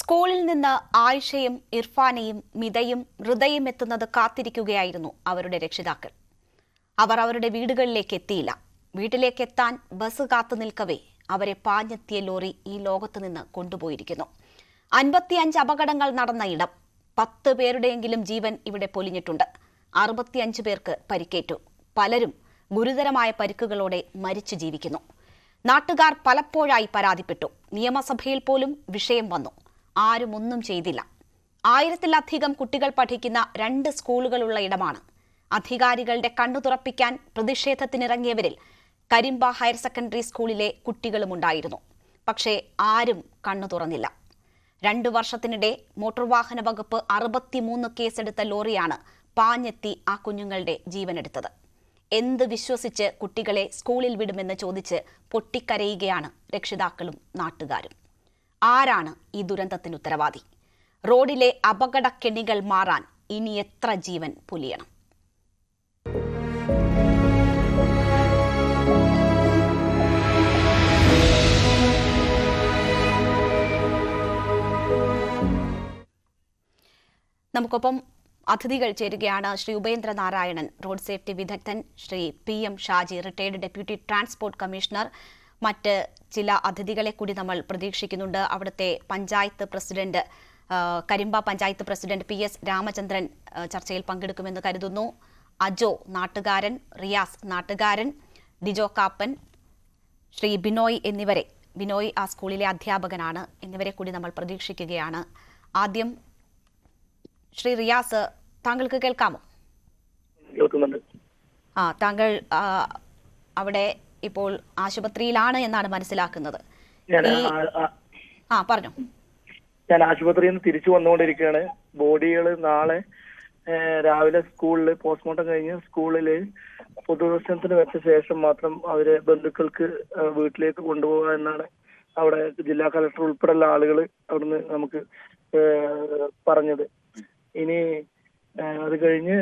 സ്കൂളിൽ നിന്ന് ആയിഷയും ഇർഫാനയും മിതയും ഹൃദയും എത്തുന്നത് കാത്തിരിക്കുകയായിരുന്നു അവരുടെ രക്ഷിതാക്കൾ. അവർ അവരുടെ വീടുകളിലേക്ക് എത്തിയില്ല. വീട്ടിലേക്ക് എത്താൻ ബസ് കാത്തു നിൽക്കവേ അവരെ പാഞ്ഞെത്തിയ ലോറി ഈ ലോകത്ത് നിന്ന് കൊണ്ടുപോയിരിക്കുന്നു. 55 അപകടങ്ങൾ നടന്ന ഇടം. 10 പേരുടെയെങ്കിലും ജീവൻ ഇവിടെ പൊലിഞ്ഞിട്ടുണ്ട്. 65 പേർക്ക് പരിക്കേറ്റു. പലരും ഗുരുതരമായ പരിക്കുകളോടെ മരിച്ചു ജീവിക്കുന്നു. നാട്ടുകാർ പലപ്പോഴായി പരാതിപ്പെട്ടു. നിയമസഭയിൽ പോലും വിഷയം വന്നു. ആരും ഒന്നും ചെയ്തില്ല. 1000-ലധികം കുട്ടികൾ പഠിക്കുന്ന 2 സ്കൂളുകളുള്ള ഇടമാണ്. അധികാരികളുടെ കണ്ണു തുറപ്പിക്കാൻ പ്രതിഷേധത്തിനിറങ്ങിയവരിൽ കരിമ്പ ഹയർ സെക്കൻഡറി സ്കൂളിലെ കുട്ടികളുമുണ്ടായിരുന്നു. പക്ഷേ ആരും കണ്ണു തുറന്നില്ല. 2 വർഷത്തിനിടെ മോട്ടോർ വാഹന വകുപ്പ് 63 കേസെടുത്ത ലോറിയാണ് പാഞ്ഞെത്തി ആ കുഞ്ഞുങ്ങളുടെ ജീവനെടുത്തത്. എന്ത് വിശ്വസിച്ച് കുട്ടികളെ സ്കൂളിൽ വിടുമെന്ന് ചോദിച്ച് പൊട്ടിക്കരയുകയാണ് രക്ഷിതാക്കളും നാട്ടുകാരും. ആരാണ് ഈ ദുരന്തത്തിന് ഉത്തരവാദി? റോഡിലെ അപകടക്കെണികൾ മാറാൻ ഇനി എത്ര ജീവൻ പൊലിയണം? നമുക്കൊപ്പം അതിഥികൾ ചേരുകയാണ്. ശ്രീ ഉപേന്ദ്ര നാരായണൻ, റോഡ് സേഫ്റ്റി വിദഗ്ധൻ, Shri PM Shaji, retired deputy transport commissioner. മറ്റ് ചില അതിഥികളെ കൂടി നമ്മൾ പ്രതീക്ഷിക്കുന്നുണ്ട്. അവിടുത്തെ panchayat president, Karimba panchayat president PS Ramachandran ചർച്ചയിൽ പങ്കെടുക്കുമെന്ന് കരുതുന്നു. അജോ നാട്ടുകാരൻ, റിയാസ് നാട്ടുകാരൻ, ഡിജോ കാപ്പൻ, ശ്രീ ബിനോയ് എന്നിവരെ, ബിനോയ് ആ സ്കൂളിലെ അധ്യാപകനാണ്, എന്നിവരെ കൂടി നമ്മൾ പ്രതീക്ഷിക്കുകയാണ്. ആദ്യം ശ്രീ റിയാസ്, താങ്കൾക്ക് കേൾക്കാമോ? താങ്കൾ അവിടെ ഇപ്പോൾ ആശുപത്രിയിലാണ് എന്നാണ് മനസ്സിലാക്കുന്നത്. പറഞ്ഞു. ഞാൻ ആശുപത്രിയിൽ നിന്ന് തിരിച്ചു വന്നുകൊണ്ടിരിക്കുകയാണ്. ബോഡികൾ നാളെ രാവിലെ സ്കൂളിൽ പോസ്റ്റ്മോർട്ടം കഴിഞ്ഞ് സ്കൂളില് പൊതുദർശനത്തിന് വെച്ച ശേഷം മാത്രം അവരെ ബന്ധുക്കൾക്ക് വീട്ടിലേക്ക് കൊണ്ടുപോകുക എന്നാണ് അവിടെ ജില്ലാ കളക്ടർ ഉൾപ്പെടെയുള്ള ആളുകൾ അവിടുന്ന് നമുക്ക് പറഞ്ഞത്. ഇനി അത് കഴിഞ്ഞ്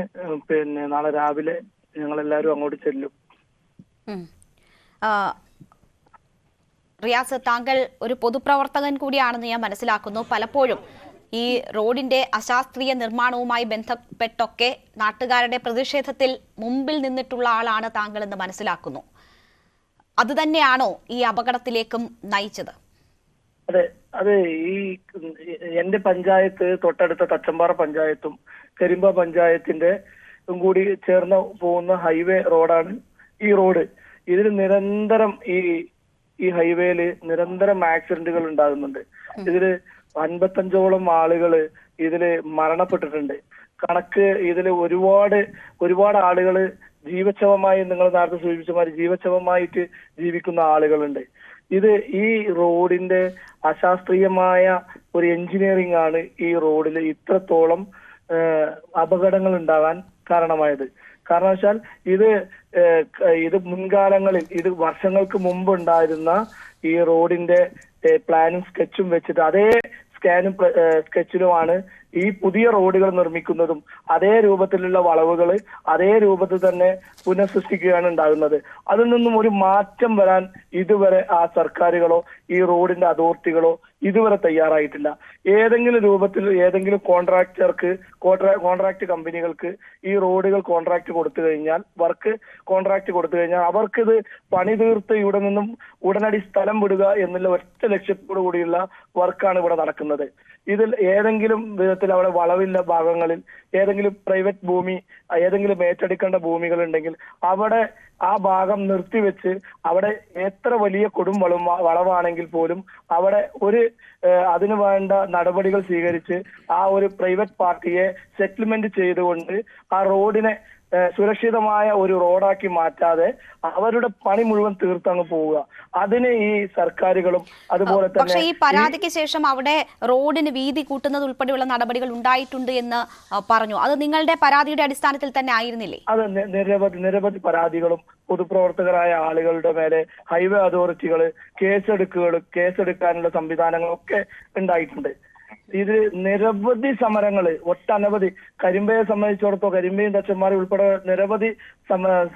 നാളെ രാവിലെ ഞങ്ങളെല്ലാവരും അങ്ങോട്ട് ചെല്ലും. റിയാസ്, താങ്കൾ ഒരു പൊതുപ്രവർത്തകൻ കൂടിയാണെന്ന് ഞാൻ മനസ്സിലാക്കുന്നു. പലപ്പോഴും ഈ റോഡിന്റെ അശാസ്ത്രീയ നിർമ്മാണവുമായി ബന്ധപ്പെട്ടൊക്കെ നാട്ടുകാരുടെ പ്രതിഷേധത്തിൽ മുമ്പിൽ നിന്നിട്ടുള്ള ആളാണ് താങ്കൾ എന്ന് മനസ്സിലാക്കുന്നു. അതുതന്നെയാണോ ഈ അപകടത്തിലേക്കും നയിച്ചത്? അതെ, അതെ. ഈ എന്റെ പഞ്ചായത്ത് തൊട്ടടുത്ത തച്ചമ്പാറ പഞ്ചായത്തും കരിമ്പ പഞ്ചായത്തിന്റെ കൂടി ചേർന്ന് പോകുന്ന ഹൈവേ റോഡാണ് ഈ റോഡ്. ഇതിൽ നിരന്തരം ഈ ഹൈവേയില് നിരന്തരം ആക്സിഡന്റുകൾ ഉണ്ടാകുന്നുണ്ട്. ഇതില് 55ഓളം ആളുകള് ഇതില് മരണപ്പെട്ടിട്ടുണ്ട്. കണക്ക് ഇതില് ഒരുപാട് ആളുകള് ജീവച്ഛവമായി, നിങ്ങൾ നേരത്തെ സൂചിപ്പിച്ച മാതിരി ജീവച്ഛവമായിട്ട് ജീവിക്കുന്ന ആളുകളുണ്ട്. ഇത് ഈ റോഡിന്റെ അശാസ്ത്രീയമായ ഒരു എഞ്ചിനീയറിംഗ് ആണ് ഈ റോഡിൽ ഇത്രത്തോളം അപകടങ്ങൾ ഉണ്ടാകാൻ കാരണമായത്. കാരണം വെച്ചാൽ ഇത് മുൻകാലങ്ങളിൽ, ഇത് വർഷങ്ങൾക്ക് മുമ്പ് ഉണ്ടായിരുന്ന ഈ റോഡിന്റെ പ്ലാനും സ്കെച്ചും വെച്ചിട്ട് അതേ സ്കെച്ചിലുമാണ് ഈ പുതിയ റോഡുകൾ നിർമ്മിക്കുന്നതും. അതേ രൂപത്തിലുള്ള വളവുകൾ അതേ രൂപത്തിൽ തന്നെ പുനഃസൃഷ്ടിക്കുകയാണ് ഉണ്ടാകുന്നത്. അതിൽ നിന്നും ഒരു മാറ്റം വരാൻ ഇതുവരെ ആ സർക്കാരുകളോ ഈ റോഡിന്റെ അതോറിറ്റികളോ ഇതുവരെ തയ്യാറായിട്ടില്ല. ഏതെങ്കിലും രൂപത്തിൽ ഏതെങ്കിലും കോൺട്രാക്ട് കമ്പനികൾക്ക് ഈ റോഡുകൾ കോൺട്രാക്ട് കൊടുത്തു കഴിഞ്ഞാൽ, വർക്ക് കോൺട്രാക്ട് കൊടുത്തു കഴിഞ്ഞാൽ അവർക്കിത് പണി തീർത്ത് ഇവിടെ നിന്നും ഉടനടി സ്ഥലം വിടുക എന്നുള്ള ഒറ്റ ലക്ഷ്യത്തോടു കൂടിയുള്ള വർക്കാണ് ഇവിടെ നടക്കുന്നത്. ഇതിൽ ഏതെങ്കിലും വിധത്തിൽ അവിടെ വളവില്ല ഭാഗങ്ങളിൽ ഏതെങ്കിലും പ്രൈവറ്റ് ഭൂമി, ഏതെങ്കിലും ഏറ്റെടുക്കേണ്ട ഭൂമികൾ ഉണ്ടെങ്കിൽ അവിടെ ആ ഭാഗം നിർത്തിവെച്ച് അവിടെ എത്ര വലിയ വളവാണെങ്കിൽ പോലും അവിടെ അതിനു വേണ്ട നടപടികൾ സ്വീകരിച്ച് ആ ഒരു പ്രൈവറ്റ് പാർട്ടിയെ സെറ്റിൽമെന്റ് ചെയ്തുകൊണ്ട് ആ റോഡിനെ സുരക്ഷിതമായ ഒരു റോഡാക്കി മാറ്റാതെ അവരുടെ പണി മുഴുവൻ തീർത്തങ്ങ് പോവുക. അതിന് ഈ സർക്കാരുകളും അതുപോലെ തന്നെ. പക്ഷേ ഈ പരാതിക്ക് ശേഷം അവിടെ റോഡിന് വീതി കൂട്ടുന്നത് ഉൾപ്പെടെയുള്ള നടപടികൾ ഉണ്ടായിട്ടുണ്ട് എന്ന് പറഞ്ഞു. അത് നിങ്ങളുടെ പരാതിയുടെ അടിസ്ഥാനത്തിൽ തന്നെ ആയിരുന്നില്ലേ? അത് നിരവധി പരാതികളും പൊതുപ്രവർത്തകരായ ആളുകളുടെ മേലെ ഹൈവേ അതോറിറ്റികൾ കേസെടുക്കാനുള്ള സംവിധാനങ്ങളൊക്കെ ഉണ്ടായിട്ടുണ്ട്. ഇത് നിരവധി സമരങ്ങള്, ഒട്ടനവധി, കരിമ്പയെ സംബന്ധിച്ചിടത്തോളം കരിമ്പയും തച്ചന്മാരും ഉൾപ്പെടെ നിരവധി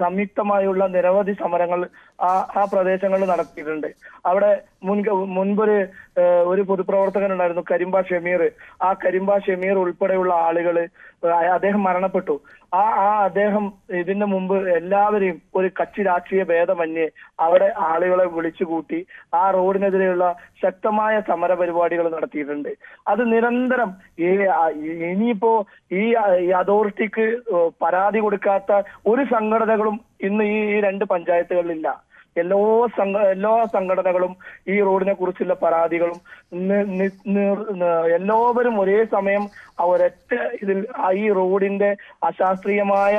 സംയുക്തമായുള്ള നിരവധി സമരങ്ങൾ ആ പ്രദേശങ്ങളിൽ നടത്തിയിട്ടുണ്ട്. അവിടെ മുൻപൊരു പൊതുപ്രവർത്തകൻ ഉണ്ടായിരുന്നു, കരിമ്പ ഷമീർ. ആ കരിമ്പ ഷമീർ ഉൾപ്പെടെയുള്ള ആളുകള്, അദ്ദേഹം മരണപ്പെട്ടു. അദ്ദേഹം ഇതിന് മുമ്പ് എല്ലാവരെയും ഒരു കക്ഷി രാഷ്ട്രീയ ഭേദമന്യേ അവിടെ ആളുകളെ വിളിച്ചുകൂട്ടി ആ റോഡിനെതിരെയുള്ള ശക്തമായ സമര പരിപാടികൾ നടത്തിയിട്ടുണ്ട്. അത് നിരന്തരം ഇനിയിപ്പോ ഈ അതോറിറ്റിക്ക് പരാതി കൊടുക്കാത്ത ഒരു സംഘടനകളും ഇന്ന് ഈ രണ്ട് പഞ്ചായത്തുകളിലില്ല. എല്ലാ സംഘടനകളും ഈ റോഡിനെ കുറിച്ചുള്ള പരാതികളും എല്ലാവരും ഒരേ സമയം ഒരൊറ്റ ഇതിൽ ഈ റോഡിന്റെ അശാസ്ത്രീയമായ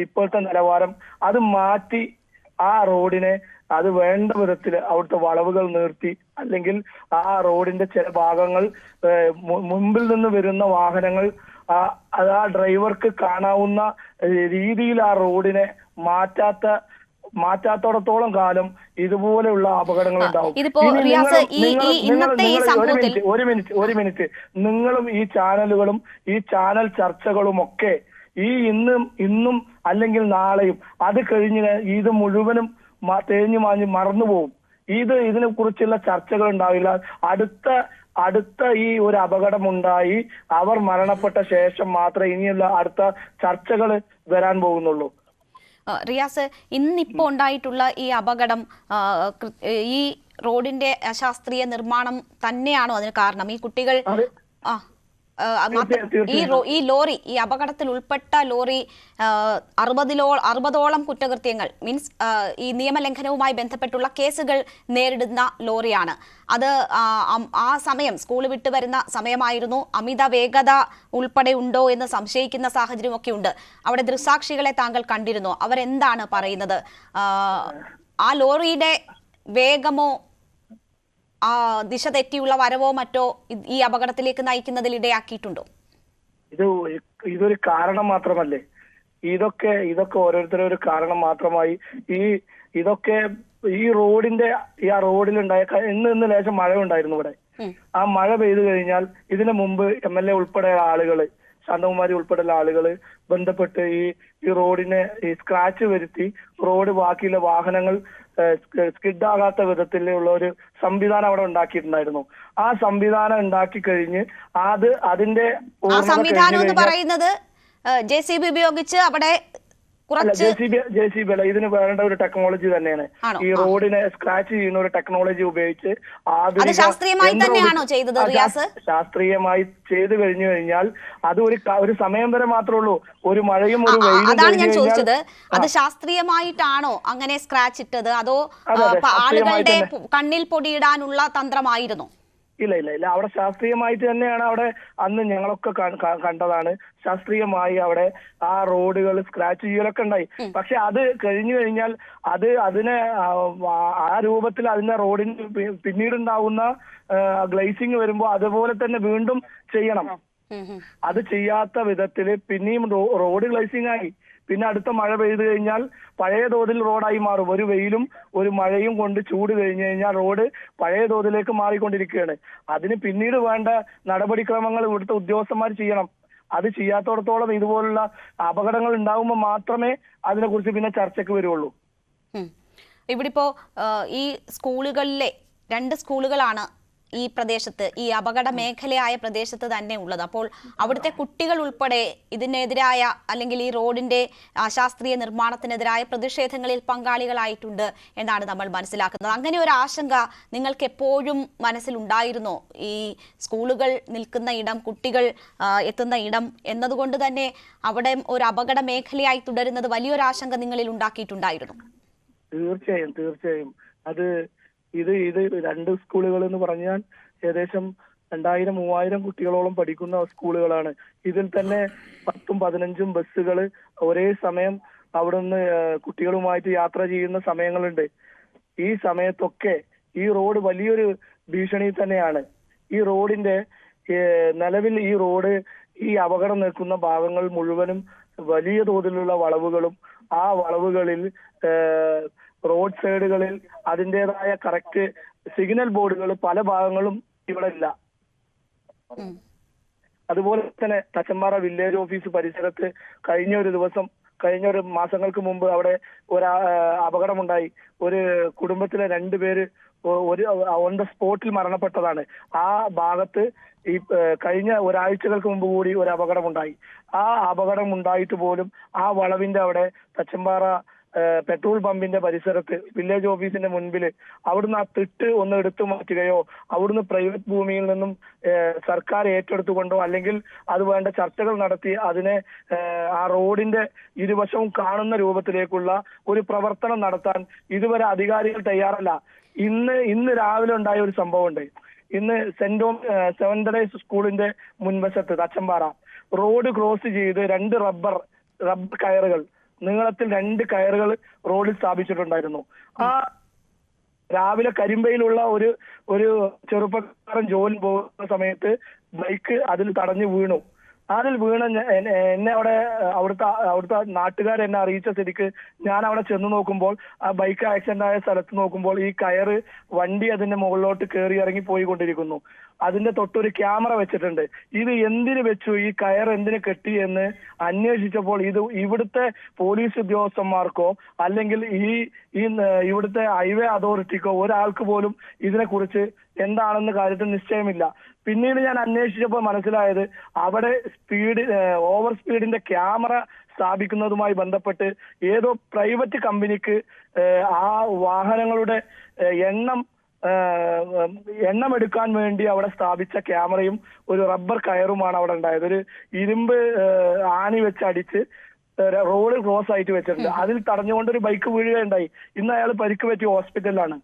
ഇപ്പോഴത്തെ നിലവാരം അത് മാറ്റി ആ റോഡിനെ അത് വേണ്ട വിധത്തിൽ അവിടുത്തെ വളവുകൾ നിർത്തി, അല്ലെങ്കിൽ ആ റോഡിന്റെ ചില ഭാഗങ്ങൾ മുമ്പിൽ നിന്ന് വരുന്ന വാഹനങ്ങൾ ആ ഡ്രൈവർക്ക് കാണാവുന്ന രീതിയിൽ ആ റോഡിനെ മാറ്റാത്തോടത്തോളം കാലം ഇതുപോലെയുള്ള അപകടങ്ങൾ ഉണ്ടാവും. ഒരു മിനിറ്റ് നിങ്ങളും ഈ ചാനലുകളും ഈ ചാനൽ ചർച്ചകളും ഒക്കെ ഇന്നും അല്ലെങ്കിൽ നാളെയും അത് കഴിഞ്ഞ് ഇത് മുഴുവനും തേഞ്ഞു മാഞ്ഞ് മറന്നുപോകും. ഇതിനെ കുറിച്ചുള്ള ചർച്ചകൾ ഉണ്ടാവില്ല. അടുത്ത ഈ ഒരു അപകടമുണ്ടായി അവർ മരണപ്പെട്ട ശേഷം മാത്രമേ ഇനിയുള്ള അടുത്ത ചർച്ചകൾ വരാൻ പോകുന്നുള്ളൂ. റിയാസ്, ഇന്നിപ്പോ ഉണ്ടായിട്ടുള്ള ഈ അപകടം ഈ റോഡിന്റെ അശാസ്ത്രീയ നിർമ്മാണം തന്നെയാണോ അതിന് കാരണം? ഈ കുട്ടികൾ ഈ ലോറി, ഈ അപകടത്തിൽ ഉൾപ്പെട്ട ലോറി 60ഓളം കുറ്റകൃത്യങ്ങൾ മീൻസ് ഈ നിയമലംഘനവുമായി ബന്ധപ്പെട്ടുള്ള കേസുകൾ നേരിടുന്ന ലോറിയാണ്. അത് ആ സമയം സ്കൂൾ വിട്ട് വരുന്ന സമയമായിരുന്നു. അമിത വേഗത ഉൾപ്പെടെ ഉണ്ടോ എന്ന് സംശയിക്കുന്ന സാഹചര്യമൊക്കെ ഉണ്ട്. അവിടെ ദൃക്സാക്ഷികളെ താങ്കൾ കണ്ടിരുന്നോ? അവരെന്താണ് പറയുന്നത്? ആ ലോറിയുടെ വേഗമോ ദിശ തെറ്റിയുള്ള വരവോ മറ്റോ ഈ അപകടത്തിലേക്ക് നയിക്കുന്നതിൽ ഇടയാക്കിയിട്ടുണ്ടോ? ഇതൊരു കാരണം മാത്രമല്ലേ? ഇതൊക്കെ ഓരോരുത്തരും ഒരു കാരണം മാത്രമായി ഇതൊക്കെ ഈ റോഡിലുണ്ടായ ഇന്ന് ലേശം മഴ ഉണ്ടായിരുന്നു ഇവിടെ. ആ മഴ പെയ്തു കഴിഞ്ഞാൽ ഇതിനു മുമ്പ് MLA ഉൾപ്പെടെ ആളുകള്, ശാന്തകുമാരി ഉൾപ്പെടെയുള്ള ആളുകള് ബന്ധപ്പെട്ട് ഈ റോഡിനെ സ്ക്രാച്ച് വരുത്തി റോഡ് ബാക്കിയുള്ള വാഹനങ്ങൾ സ്കിഡാകാത്ത വിധത്തിലുള്ള ഒരു സംവിധാനം അവിടെ ഉണ്ടാക്കിയിട്ടുണ്ടായിരുന്നു. ആ സംവിധാനം ഉണ്ടാക്കി കഴിഞ്ഞ് അതിന്റെ സംവിധാനം എന്ന് പറയുന്നത് JCB ഉപയോഗിച്ച് അവിടെ JCB അല്ല, ഇതിന് വേണ്ട ഒരു ടെക്നോളജി തന്നെയാണ്. ഈ റോഡിനെ സ്ക്രാച്ച് ചെയ്യുന്ന ഒരു ടെക്നോളജി ഉപയോഗിച്ച് ശാസ്ത്രീയമായി ചെയ്തു കഴിഞ്ഞാൽ അത് ഒരു സമയം വരെ മാത്രമേ ഉള്ളൂ. ഒരു മഴയും ഒരു വെയിലും. അതാണ് ഞാൻ ചോദിച്ചത്, അത് ശാസ്ത്രീയമായിട്ടാണോ അങ്ങനെ സ്ക്രാച്ച് ഇട്ടത്, അതോ ആളുകളുടെ കണ്ണിൽ പൊടിയിടാനുള്ള തന്ത്രമായിരുന്നോ? ഇല്ല ഇല്ല ഇല്ല, അവിടെ ശാസ്ത്രീയമായിട്ട് തന്നെയാണ് അവിടെ അന്ന് ഞങ്ങളൊക്കെ കണ്ടതാണ്. ശാസ്ത്രീയമായി അവിടെ ആ റോഡുകൾ സ്ക്രാച്ച് ചെയ്യലൊക്കെ ഉണ്ടായി. പക്ഷെ അത് കഴിഞ്ഞു കഴിഞ്ഞാൽ അതിനെ ആ രൂപത്തിൽ അതിന്റെ റോഡിന് പിന്നീടുണ്ടാവുന്ന ഗ്ലേസിങ് വരുമ്പോൾ അതുപോലെ തന്നെ വീണ്ടും ചെയ്യണം. അത് ചെയ്യാത്ത വിധത്തില് പിന്നെയും റോഡ് ഗ്ലേസിംഗ് ആയി. പിന്നെ അടുത്ത മഴ പെയ്തു കഴിഞ്ഞാൽ പഴയ തോതിൽ റോഡായി മാറും. ഒരു വെയിലും ഒരു മഴയും കൊണ്ട് ചൂട് കഴിഞ്ഞു കഴിഞ്ഞാൽ റോഡ് പഴയ തോതിലേക്ക് മാറിക്കൊണ്ടിരിക്കുകയാണ്. അതിന് പിന്നീട് വേണ്ട നടപടിക്രമങ്ങൾ ഇവിടുത്തെ ഉദ്യോഗസ്ഥന്മാർ ചെയ്യണം. അത് ചെയ്യാത്തോടത്തോളം ഇതുപോലുള്ള അപകടങ്ങൾ ഉണ്ടാകുമ്പോൾ മാത്രമേ അതിനെക്കുറിച്ച് പിന്നെ ചർച്ചയ്ക്ക് വരുള്ളൂ. ഇവിടിപ്പോ ഈ സ്കൂളുകളിലെ 2 സ്കൂളുകളാണ് ഈ പ്രദേശത്ത്, ഈ അപകട മേഖലയായ പ്രദേശത്ത് തന്നെ ഉള്ളത്. അപ്പോൾ അവിടുത്തെ കുട്ടികൾ ഉൾപ്പെടെ ഇതിനെതിരായ അല്ലെങ്കിൽ ഈ റോഡിന്റെ അശാസ്ത്രീയ നിർമ്മാണത്തിനെതിരായ പ്രതിഷേധങ്ങളിൽ പങ്കാളികളായിട്ടുണ്ട് എന്നാണ് നമ്മൾ മനസ്സിലാക്കുന്നത്. അങ്ങനെ ഒരു ആശങ്ക നിങ്ങൾക്ക് എപ്പോഴും മനസ്സിലുണ്ടായിരുന്നോ? ഈ സ്കൂളുകൾ നിൽക്കുന്ന ഇടം, കുട്ടികൾ എത്തുന്ന ഇടം എന്നതുകൊണ്ട് തന്നെ അവിടെ ഒരു അപകട മേഖലയായി തുടരുന്നത് വലിയൊരു ആശങ്ക നിങ്ങളിൽ ഉണ്ടാക്കിയിട്ടുണ്ടായിരുന്നു? തീർച്ചയായും ഇത് 2 സ്കൂളുകൾ എന്ന് പറഞ്ഞാൽ ഏകദേശം 2000-3000 കുട്ടികളോളം പഠിക്കുന്ന സ്കൂളുകളാണ്. ഇതിൽ തന്നെ 10-15 ബസ്സുകൾ ഒരേ സമയം അവിടുന്ന് കുട്ടികളുമായിട്ട് യാത്ര ചെയ്യുന്ന സമയങ്ങളുണ്ട്. ഈ സമയത്തൊക്കെ ഈ റോഡ് വലിയൊരു ഭീഷണി തന്നെയാണ്. ഈ റോഡിന്റെ നിലവിൽ ഈ റോഡ് ഈ അപകടം നിൽക്കുന്ന ഭാഗങ്ങൾ മുഴുവനും വലിയ തോതിലുള്ള വളവുകളും, ആ വളവുകളിൽ റോഡ് സൈഡുകളിൽ അതിൻ്റെതായ കറക്റ്റ് സിഗ്നൽ ബോർഡുകൾ പല ഭാഗങ്ങളും ഇവിടെ ഇല്ല. അതുപോലെ തന്നെ തച്ചമ്പാറ വില്ലേജ് ഓഫീസ് പരിസരത്ത് കഴിഞ്ഞ ഒരു മാസങ്ങൾക്ക് മുമ്പ് അവിടെ ഒരു അപകടമുണ്ടായി. ഒരു കുടുംബത്തിലെ 2 പേര് ഓൺ ദ സ്പോട്ടിൽ മരണപ്പെട്ടതാണ്. ആ ഭാഗത്ത് ഈ കഴിഞ്ഞ ഒരാഴ്ചകൾക്ക് മുമ്പ് കൂടി ഒരു അപകടമുണ്ടായി. ആ അപകടം ഉണ്ടായിട്ട് പോലും ആ വളവിന്റെ അവിടെ തച്ചമ്പാറ പെട്രോൾ പമ്പിന്റെ പരിസരത്ത് വില്ലേജ് ഓഫീസിന്റെ മുൻപിൽ അവിടുന്ന് ആ തിട്ട് ഒന്ന് എടുത്തു മാറ്റുകയോ അവിടുന്ന് പ്രൈവറ്റ് ഭൂമിയിൽ നിന്നും സർക്കാർ ഏറ്റെടുത്തുകൊണ്ടോ അല്ലെങ്കിൽ അത് വേണ്ട ചർച്ചകൾ നടത്തി അതിനെ ആ റോഡിന്റെ ഇരുവശവും കാണുന്ന രൂപത്തിലേക്കുള്ള ഒരു പ്രവർത്തനം നടത്താൻ ഇതുവരെ അധികാരികൾ തയ്യാറല്ല. ഇന്ന് രാവിലെ ഉണ്ടായ ഒരു സംഭവമുണ്ട്. ഇന്ന് സെവൻത് ഡേ സ്കൂളിന്റെ മുൻവശത്ത് തച്ചമ്പാറ റോഡ് ക്രോസ് ചെയ്ത് 2 റബ്ബർ കയറുകൾ നീളത്തിൽ 2 കയറുകൾ റോഡിൽ സ്ഥാപിച്ചിട്ടുണ്ടായിരുന്നു. ആ രാവിലെ കരിമ്പയിലുള്ള ഒരു ചെറുപ്പക്കാരൻ ജോലി പോകുന്ന സമയത്ത് ബൈക്ക് അതിൽ തടഞ്ഞു വീണു. അതിൽ വീണ എന്നെ അവിടുത്തെ നാട്ടുകാർ എന്നെ അറിയിച്ച സ്ഥിതിക്ക് ഞാൻ അവിടെ ചെന്ന് നോക്കുമ്പോൾ ആ ബൈക്ക് ആക്സിഡന്റ് ആയ സ്ഥലത്ത് നോക്കുമ്പോൾ ഈ കയറ് വണ്ടി അതിന്റെ മുകളിലോട്ട് കയറി ഇറങ്ങി പോയിക്കൊണ്ടിരിക്കുന്നു. അതിന്റെ തൊട്ടൊരു ക്യാമറ വെച്ചിട്ടുണ്ട്. ഇത് എന്തിനു വെച്ചു, ഈ കയർ എന്തിനു കെട്ടി എന്ന് അന്വേഷിച്ചപ്പോൾ ഇത് ഇവിടുത്തെ പോലീസ് ഉദ്യോഗസ്ഥന്മാർക്കോ അല്ലെങ്കിൽ ഇവിടുത്തെ ഹൈവേ അതോറിറ്റിക്കോ ഒരാൾക്ക് പോലും ഇതിനെക്കുറിച്ച് എന്താണെന്ന് കാര്യത്തിൽ നിശ്ചയമില്ല. പിന്നീട് ഞാൻ അന്വേഷിച്ചപ്പോൾ മനസ്സിലായത് അവിടെ ഓവർ സ്പീഡിന്റെ ക്യാമറ സ്ഥാപിക്കുന്നതുമായി ബന്ധപ്പെട്ട് ഏതോ പ്രൈവറ്റ് കമ്പനിക്ക് ആ വാഹനങ്ങളുടെ എണ്ണം എടുക്കാൻ വേണ്ടി അവിടെ സ്ഥാപിച്ച ക്യാമറയും ഒരു റബ്ബർ കയറുമാണ് അവിടെ ഉണ്ടായത്. ഒരു ഇരുമ്പ് ആണി വെച്ച് അടിച്ച് റോഡ് ക്രോസ് ആയിട്ട് വെച്ചിട്ടുണ്ട്. അതിൽ തടഞ്ഞുകൊണ്ട് ഒരു ബൈക്ക് വീഴുകയുണ്ടായി. ഇന്ന് അയാൾ പരിക്ക് പറ്റി ഹോസ്പിറ്റലിലാണ്.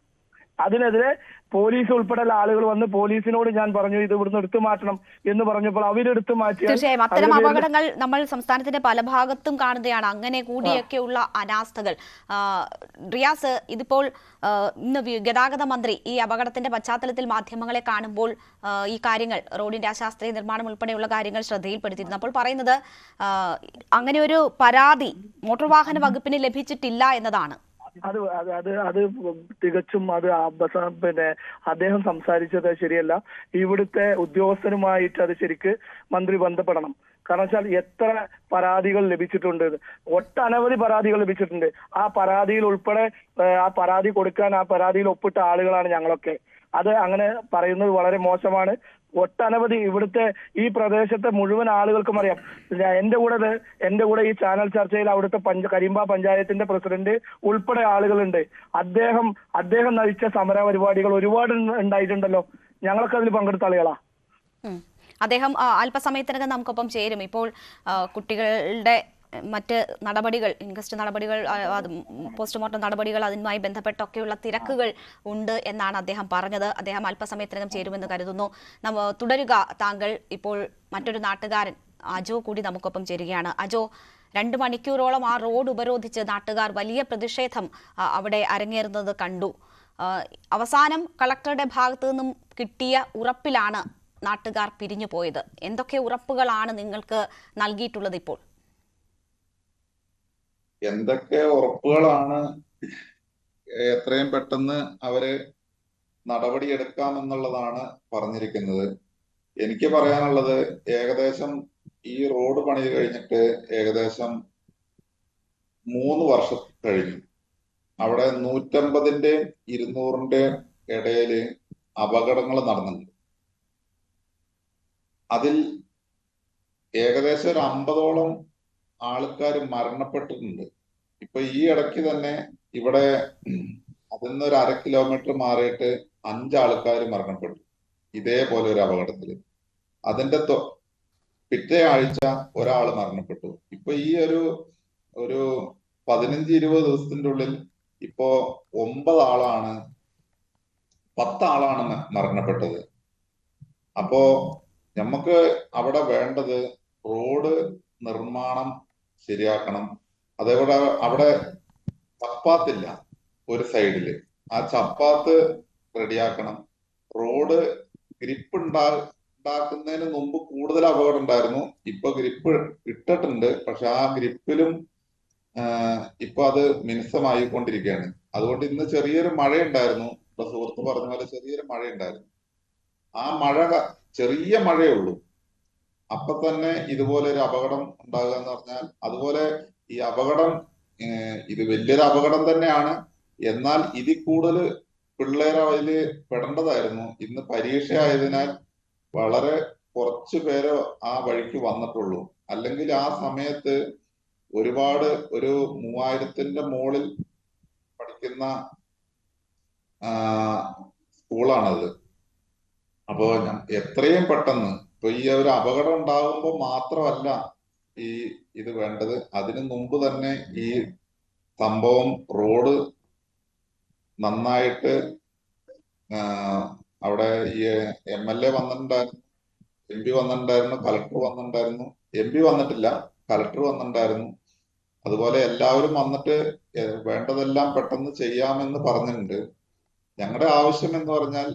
അതിനെതിരെ പോലീസ് ഉൾപ്പെടെയുള്ള ആളുകൾ വന്ന് പോലീസിനോട് ഞാൻ പറഞ്ഞു ഇത് ഇവിടുന്ന് എടുത്തു മാറ്റണം എന്ന് പറഞ്ഞപ്പോൾ അവരെടുത്തു മാറ്റി. തീർച്ചയായും അത്തരം അപകടങ്ങൾ നമ്മൾ സംസ്ഥാനത്തിന്റെ പല ഭാഗത്തും കാണുകയാണ്. അങ്ങനെ കൂടിയൊക്കെയുള്ള അനാസ്ഥകൾ. റിയാസ്, ഇതിപ്പോൾ ഇന്ന് ഗതാഗത മന്ത്രി ഈ അപകടത്തിന്റെ പശ്ചാത്തലത്തിൽ മാധ്യമങ്ങളെ കാണുമ്പോൾ ഈ കാര്യങ്ങൾ റോഡിന്റെ അശാസ്ത്രീയ നിർമ്മാണം ഉൾപ്പെടെയുള്ള കാര്യങ്ങൾ ശ്രദ്ധയിൽപ്പെടുത്തിയിരുന്നു. അപ്പോൾ പറയുന്നത് അങ്ങനെ ഒരു പരാതി മോട്ടോർ വാഹന വകുപ്പിന് ലഭിച്ചിട്ടില്ല എന്നതാണ്. അത് തികച്ചും പിന്നെ അദ്ദേഹം സംസാരിച്ചത് ശരിയല്ല. ഇവിടുത്തെ ഉദ്യോഗസ്ഥരുമായിട്ട് അത് ശരിക്ക് മന്ത്രി ബന്ധപ്പെടണം. കാരണം വെച്ചാൽ എത്ര പരാതികൾ ലഭിച്ചിട്ടുണ്ട്, ഒട്ടനവധി പരാതികൾ ലഭിച്ചിട്ടുണ്ട്. ആ പരാതിയിൽ ഉൾപ്പെടെ ആ പരാതി കൊടുക്കാൻ ആ പരാതിയിൽ ഒപ്പിട്ട ആളുകളാണ് ഞങ്ങളൊക്കെ. അത് അങ്ങനെ പറയുന്നത് വളരെ മോശമാണ്. ഒട്ടനവധി ഇവിടുത്തെ ഈ പ്രദേശത്തെ മുഴുവൻ ആളുകൾക്കും അറിയാം. എന്റെ കൂടെ ഈ ചാനൽ ചർച്ചയിൽ അവിടുത്തെ കരിമ്പ പഞ്ചായത്തിന്റെ പ്രസിഡന്റ് ഉൾപ്പെടെ ആളുകളുണ്ട്. അദ്ദേഹം നയിച്ച സമര പരിപാടികൾ ഒരുപാട് ഉണ്ടായിട്ടുണ്ടല്ലോ. ഞങ്ങളൊക്കെ അതിൽ പങ്കെടുത്ത ആളുകളാ. അദ്ദേഹം അല്പസമയത്തിനകം നമുക്കൊപ്പം ചേരും. ഇപ്പോൾ കുട്ടികളുടെ മറ്റ് നടപടികൾ, ഇൻക്വസ്റ്റ് നടപടികൾ, പോസ്റ്റ്മോർട്ടം നടപടികൾ, അതുമായി ബന്ധപ്പെട്ടൊക്കെയുള്ള തിരക്കുകൾ ഉണ്ട് എന്നാണ് അദ്ദേഹം പറഞ്ഞത്. അദ്ദേഹം അല്പസമയത്തിനകം ചേരുമെന്ന് കരുതുന്നു. തുടരുക താങ്കൾ. ഇപ്പോൾ മറ്റൊരു നാട്ടുകാരൻ അജോ കൂടി നമുക്കൊപ്പം ചേരുകയാണ്. അജോ, 2 മണിക്കൂറോളം ആ റോഡ് ഉപരോധിച്ച് നാട്ടുകാർ വലിയ പ്രതിഷേധം അവിടെ അരങ്ങേറുന്നത് കണ്ടു. അവസാനം കളക്ടറുടെ ഭാഗത്തു നിന്നും കിട്ടിയ ഉറപ്പിലാണ് നാട്ടുകാർ പിരിഞ്ഞു പോയത്. എന്തൊക്കെ ഉറപ്പുകളാണ് നിങ്ങൾക്ക് നൽകിയിട്ടുള്ളത് ഇപ്പോൾ? എന്തൊക്കെ ഉറപ്പുകളാണ്? എത്രയും പെട്ടെന്ന് അവര് നടപടിയെടുക്കാമെന്നുള്ളതാണ് പറഞ്ഞിരിക്കുന്നത്. എനിക്ക് പറയാനുള്ളത്, ഏകദേശം ഈ റോഡ് പണി കഴിഞ്ഞിട്ട് ഏകദേശം 3 വർഷം കഴിഞ്ഞു. അവിടെ 150-ന്റെയും 200-ന്റെയും ഇടയില് അപകടങ്ങൾ നടന്നിട്ടുണ്ട്. അതിൽ ഏകദേശം ഒരു 50ഓളം ആൾക്കാർ മരണപ്പെട്ടിട്ടുണ്ട്. ഇപ്പൊ ഈ ഇടയ്ക്ക് തന്നെ ഇവിടെ അതിന്നൊരു 1/2 കിലോമീറ്റർ മാറിയിട്ട് 5 ആൾക്കാർ മരണപ്പെട്ടു ഇതേപോലെ ഒരു അപകടത്തില്. അതിന്റെ പിറ്റേ ആഴ്ച ഒരാൾ മരണപ്പെട്ടു. ഇപ്പൊ ഈ ഒരു 15-20 ദിവസത്തിന്റെ ഉള്ളിൽ ഇപ്പോ 9 ആളാണ്, 10 ആളാണ് മരണപ്പെട്ടത്. അപ്പോ നമുക്ക് അവിടെ വേണ്ടത് റോഡ് നിർമ്മാണം ശരിയാക്കണം. അതേപോലെ അവിടെ ചപ്പാത്തില്ല ഒരു സൈഡില്, ആ ചപ്പാത്ത് റെഡിയാക്കണം. റോഡ് ഗ്രിപ്പ് ഉണ്ടാക്കുന്നതിന് മുമ്പ് കൂടുതൽ അപകടം ഉണ്ടായിരുന്നു. ഇപ്പൊ ഗ്രിപ്പ് ഇട്ടിട്ടുണ്ട്, പക്ഷെ ആ ഗ്രിപ്പിലും ഇപ്പൊ അത് മിനുസമായിക്കൊണ്ടിരിക്കുകയാണ്. അതുകൊണ്ട് ഇന്ന് ചെറിയൊരു മഴയുണ്ടായിരുന്നു. ഇപ്പൊ സുഹൃത്ത് പറഞ്ഞ പോലെ ചെറിയൊരു മഴയുണ്ടായിരുന്നു. ആ മഴ ചെറിയ മഴയേ ഉള്ളൂ, അപ്പൊ തന്നെ ഇതുപോലെ ഒരു അപകടം ഉണ്ടാകുക എന്ന് പറഞ്ഞാൽ, അതുപോലെ ഈ അപകടം ഇത് വലിയൊരു അപകടം തന്നെയാണ്. എന്നാൽ ഇതിൽ കൂടുതൽ പിള്ളേർ അതില് പെടേണ്ടതായിരുന്നു. ഇന്ന് പരീക്ഷ ആയതിനാൽ വളരെ കുറച്ചു പേരെ ആ വഴിക്ക് വന്നിട്ടുള്ളൂ. അല്ലെങ്കിൽ ആ സമയത്ത് ഒരുപാട്, ഒരു 3000-ന്റെ മുകളിൽ പഠിക്കുന്ന സ്കൂളാണത്. അപ്പോ എത്രയും പെട്ടെന്ന്, ഇപ്പൊ ഈ ഒരു അപകടം ഉണ്ടാകുമ്പോൾ മാത്രമല്ല ഇത് വേണ്ടത്, അതിനു മുമ്പ് തന്നെ ഈ സംഭവം റോഡ് നന്നായിട്ട്, അവിടെ ഈ MLA വന്നിട്ടുണ്ടായിരുന്നു, MP വന്നിട്ടുണ്ടായിരുന്നു, കളക്ടർ വന്നിട്ടുണ്ടായിരുന്നു. MP വന്നിട്ടില്ല, കളക്ടർ വന്നിട്ടുണ്ടായിരുന്നു. അതുപോലെ എല്ലാവരും വന്നിട്ട് വേണ്ടതെല്ലാം പെട്ടെന്ന് ചെയ്യാമെന്ന് പറഞ്ഞിട്ടുണ്ട്. ഞങ്ങളുടെ ആവശ്യം എന്ന് പറഞ്ഞാൽ,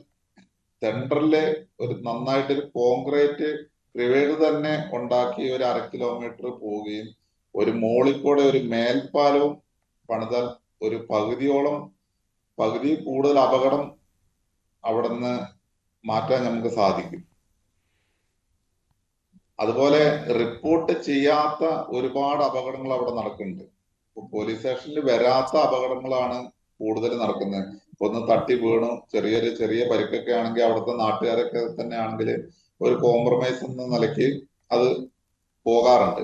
സെൻട്രലില് ഒരു നന്നായിട്ടൊരു കോൺക്രീറ്റ് റിവേഡ് തന്നെ ഉണ്ടാക്കി ഒരു 1/2 കിലോമീറ്റർ പോവുകയും ഒരു മോളിക്കൂടെ ഒരു മേൽപ്പാലവും പണിതാൽ ഒരു പകുതി കൂടുതൽ അപകടം അവിടുന്ന് മാറ്റാൻ നമുക്ക് സാധിക്കും. അതുപോലെ റിപ്പോർട്ട് ചെയ്യാത്ത ഒരുപാട് അപകടങ്ങൾ അവിടെ നടക്കുന്നുണ്ട്. പോലീസ് സ്റ്റേഷനിൽ വരാത്ത അപകടങ്ങളാണ് കൂടുതൽ നടക്കുന്നത്. ഒന്ന് തട്ടി വീണു ചെറിയ പരിക്കൊക്കെ ആണെങ്കിൽ അവിടുത്തെ നാട്ടുകാരൊക്കെ തന്നെ ആണെങ്കിൽ ഒരു കോംപ്രമൈസ് എന്ന നിലയ്ക്ക് അത് പോകാറുണ്ട്.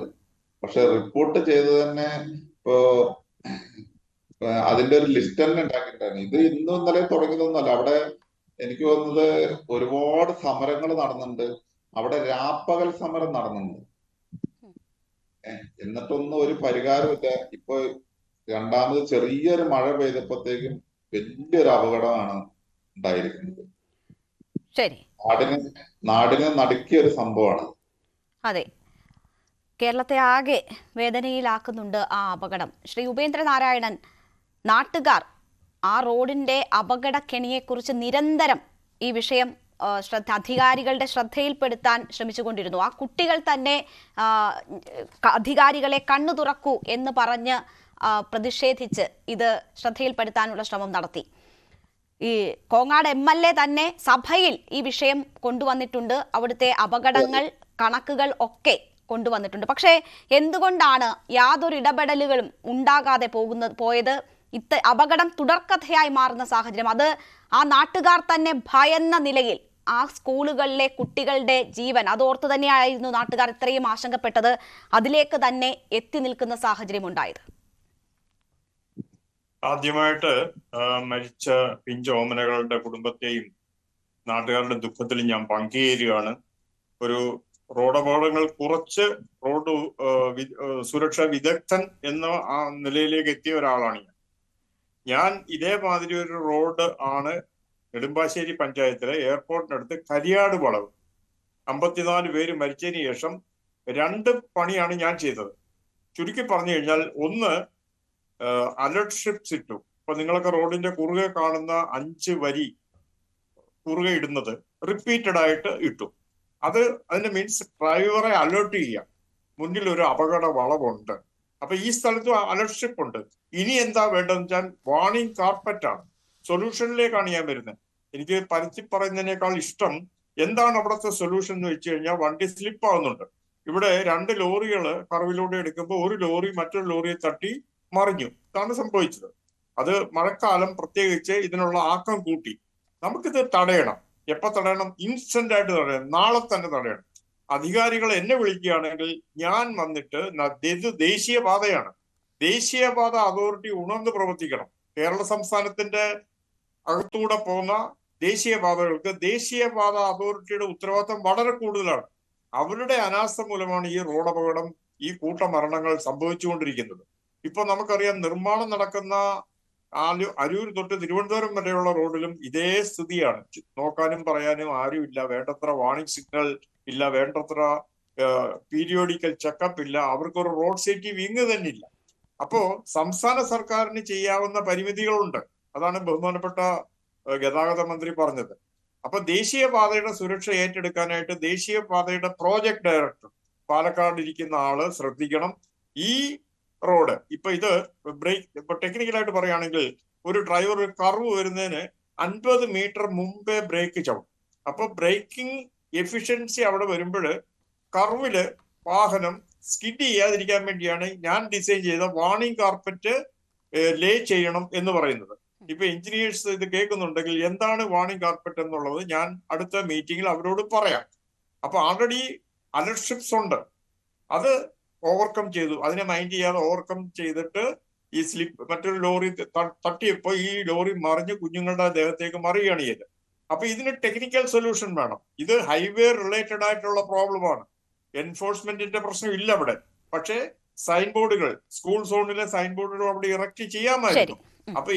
പക്ഷെ റിപ്പോർട്ട് ചെയ്ത് തന്നെ ഇപ്പോ അതിന്റെ ഒരു ലിസ്റ്റ് തന്നെ ഉണ്ടാക്കിയിട്ടാണ്. ഇത് ഇന്നും ഇന്നലെ തുടങ്ങിയതൊന്നുമല്ല. അവിടെ എനിക്ക് തോന്നുന്നത് ഒരുപാട് സമരങ്ങൾ നടന്നുണ്ട്. അവിടെ രാപ്പകൽ സമരം നടന്നുണ്ട്. എന്നിട്ടൊന്നും ഒരു പരിഹാരമില്ല. ഇപ്പൊ രണ്ടാമത് ചെറിയൊരു മഴ പെയ്തപ്പോഴത്തേക്കും വലിയൊരു അപകടമാണ് ഉണ്ടായിരിക്കുന്നത്. ശരി, നാടിനെ നടുക്കിയ ഒരു സംഭവമാണ്. അതെ, കേരളത്തെ ആകെ വേദനയിലാക്കുന്നുണ്ട് ആ അപകടം. ശ്രീ ഉപേന്ദ്രനാരായണൻ, നാട്ടുകാർ ആ റോഡിന്റെ അപകടക്കെണിയെക്കുറിച്ച് നിരന്തരം ഈ വിഷയം അധികാരികളുടെ ശ്രദ്ധയിൽപ്പെടുത്താൻ ശ്രമിച്ചുകൊണ്ടിരുന്നു. ആ കുട്ടികൾ തന്നെ അധികാരികളെ കണ്ണു തുറക്കൂ എന്ന് പറഞ്ഞ് പ്രതിഷേധിച്ച് ഇത് ശ്രദ്ധയിൽപ്പെടുത്താനുള്ള ശ്രമം നടത്തി. ഈ കോങ്ങാട് MLA തന്നെ സഭയിൽ ഈ വിഷയം കൊണ്ടുവന്നിട്ടുണ്ട്. അവിടുത്തെ അപകടങ്ങൾ, കണക്കുകൾ ഒക്കെ കൊണ്ടുവന്നിട്ടുണ്ട്. പക്ഷേ എന്തുകൊണ്ടാണ് യാതൊരു ഇടപെടലുകളും ഉണ്ടാകാതെ പോയത്? അപകടം തുടർക്കഥയായി മാറുന്ന സാഹചര്യം, അത് ആ നാട്ടുകാർ തന്നെ ഭയന്ന നിലയിൽ, ആ സ്കൂളുകളിലെ കുട്ടികളുടെ ജീവൻ അതോർത്ത് തന്നെയായിരുന്നു നാട്ടുകാർ ഇത്രയും ആശങ്കപ്പെട്ടത്. അതിലേക്ക് തന്നെ എത്തി നിൽക്കുന്ന സാഹചര്യം ഉണ്ടായത്. ആദ്യമായിട്ട് മരിച്ച പിഞ്ചോമനകളുടെ കുടുംബത്തെയും നാട്ടുകാരുടെ ദുഃഖത്തിൽ ഞാൻ പങ്കുചേരുകയാണ്. ഒരു റോഡ് അപകടങ്ങൾ കുറച്ച് റോഡ് സുരക്ഷാ വിദഗ്ധൻ എന്ന ആ നിലയിലേക്ക് എത്തിയ ഒരാളാണ് ഞാൻ. ഇതേമാതിരി ഒരു റോഡ് ആണ് നെടുമ്പാശ്ശേരി പഞ്ചായത്തിലെ എയർപോർട്ടിനടുത്ത് കരിയാട് വളവ്. 54 പേര് മരിച്ചതിന് ശേഷം 2 പണിയാണ് ഞാൻ ചെയ്തത്. ചുരുക്കി പറഞ്ഞു കഴിഞ്ഞാൽ, ഒന്ന് അലർട്ട് ഷിപ്സ് ഇട്ടു. ഇപ്പൊ നിങ്ങളൊക്കെ റോഡിന്റെ കുറുകെ കാണുന്ന 5 വരി കുറുകെ ഇടുന്നത് റിപ്പീറ്റഡ് ആയിട്ട് ഇട്ടു. അതിന്റെ മീൻസ് ഡ്രൈവറെ അലേർട്ട് ചെയ്യാം, മുന്നിൽ ഒരു അപകട വളവുണ്ട്. അപ്പൊ ഈ സ്ഥലത്ത് അലർട്ട് ഷിപ്പ് ഉണ്ട്. ഇനി എന്താ വേണ്ടതെന്ന് വെച്ചാൽ വാർണിംഗ് കാർപ്പറ്റ് ആണ്. സൊല്യൂഷനിലേക്കാണ് ഞാൻ വരുന്നത്. എനിക്ക് പരത്തി പറയുന്നതിനേക്കാൾ ഇഷ്ടം എന്താണ് അവിടുത്തെ സൊല്യൂഷൻ എന്ന് വെച്ച് കഴിഞ്ഞാൽ, വണ്ടി സ്ലിപ്പ് ആവുന്നുണ്ട്. ഇവിടെ 2 ലോറികൾ കർവിലൂടെ എടുക്കുമ്പോൾ ഒരു ലോറി മറ്റൊരു ലോറിയെ തട്ടി മറിഞ്ഞു. ഇതാണ് സംഭവിച്ചത്. അത് മഴക്കാലം പ്രത്യേകിച്ച് ഇതിനുള്ള ആക്കം കൂട്ടി. നമുക്കിത് തടയണം. എപ്പോ തടയണം? ഇൻസ്റ്റന്റ് ആയിട്ട് തടയണം. നാളെ തന്നെ തടയണം. അധികാരികൾ എന്നെ വിളിക്കുകയാണെങ്കിൽ ഞാൻ വന്നിട്ട്, ഇത് ദേശീയപാതയാണ്, ദേശീയപാത അതോറിറ്റി ഉണർന്ന് പ്രവർത്തിക്കണം. കേരള സംസ്ഥാനത്തിന്റെ അകത്തൂടെ പോകുന്ന ദേശീയപാതകൾക്ക് ദേശീയപാത അതോറിറ്റിയുടെ ഉത്തരവാദിത്തം വളരെ കൂടുതലാണ്. അവരുടെ അനാസ്ഥ മൂലമാണ് ഈ റോഡ് അപകടം, ഈ കൂട്ടമരണങ്ങൾ സംഭവിച്ചുകൊണ്ടിരിക്കുന്നത്. ഇപ്പൊ നമുക്കറിയാം, നിർമ്മാണം നടക്കുന്ന അരൂർ തൊട്ട് തിരുവനന്തപുരം വരെയുള്ള റോഡിലും ഇതേ സ്ഥിതിയാണ്. നോക്കാനും പറയാനും ആരുമില്ല, വേണ്ടത്ര വാർണിംഗ് സിഗ്നൽ ഇല്ല, വേണ്ടത്ര പീരിയോഡിക്കൽ ചെക്കപ്പ് ഇല്ല, അവർക്കൊരു റോഡ് സേഫ്റ്റി വിങ് തന്നെ ഇല്ല. അപ്പോ സംസ്ഥാന സർക്കാരിന് ചെയ്യാവുന്ന പരിമിതികളുണ്ട്. അതാണ് ബഹുമാനപ്പെട്ട ഗതാഗത മന്ത്രി പറഞ്ഞത്. അപ്പൊ ദേശീയപാതയുടെ സുരക്ഷ ഏറ്റെടുക്കാനായിട്ട് ദേശീയപാതയുടെ പ്രോജക്ട് ഡയറക്ടർ പാലക്കാട് ഇരിക്കുന്ന ആള് ശ്രദ്ധിക്കണം. ഈ റോഡ് ഇപ്പൊ ടെക്നിക്കലായിട്ട് പറയുകയാണെങ്കിൽ, ഒരു ഡ്രൈവർ കർവ് വരുന്നതിന് 50 മീറ്റർ മുമ്പേ ബ്രേക്ക് ചവിട്ടും. അപ്പൊ ബ്രേക്കിംഗ് എഫിഷ്യൻസി അവിടെ വരുമ്പോൾ കർവില് വാഹനം സ്കിഡ് ചെയ്യാതിരിക്കാൻ വേണ്ടിയാണ് ഞാൻ ഡിസൈൻ ചെയ്ത വാർണിംഗ് കാർപ്പറ്റ് ലേ ചെയ്യണം എന്ന് പറയുന്നത്. ഇപ്പൊ എഞ്ചിനീയേഴ്സ് ഇത് കേൾക്കുന്നുണ്ടെങ്കിൽ എന്താണ് വാർണിംഗ് കാർപ്പറ്റ് എന്നുള്ളത് ഞാൻ അടുത്ത മീറ്റിംഗിൽ അവരോട് പറയാം. അപ്പൊ ആൾറെഡി അലർട്ട് ഷിപ്സ് ഉണ്ട്, അത് ഓവർകം ചെയ്തു. അതിനെ മൈൻഡ് ചെയ്യാതെ ഓവർകം ചെയ്തിട്ട് ഈ മറ്റൊരു ലോറി തട്ടിയപ്പോ ഈ ലോറി മറിഞ്ഞ് കുഞ്ഞുങ്ങളുടെ ദേഹത്തേക്ക് മറിയുകയാണ് ചെയ്തത്. അപ്പൊ ഇതിന് ടെക്നിക്കൽ സൊല്യൂഷൻ വേണം. ഇത് ഹൈവേ റിലേറ്റഡ് ആയിട്ടുള്ള പ്രോബ്ലമാണ്. എൻഫോഴ്സ്മെന്റിന്റെ പ്രശ്നം ഇല്ല അവിടെ. പക്ഷേ സൈൻ ബോർഡുകൾ, സ്കൂൾ സോണിലെ സൈൻ ബോർഡുകൾ അവിടെ ഇറക്റ്റ് ചെയ്യാമായിരുന്നു. അപ്പൊ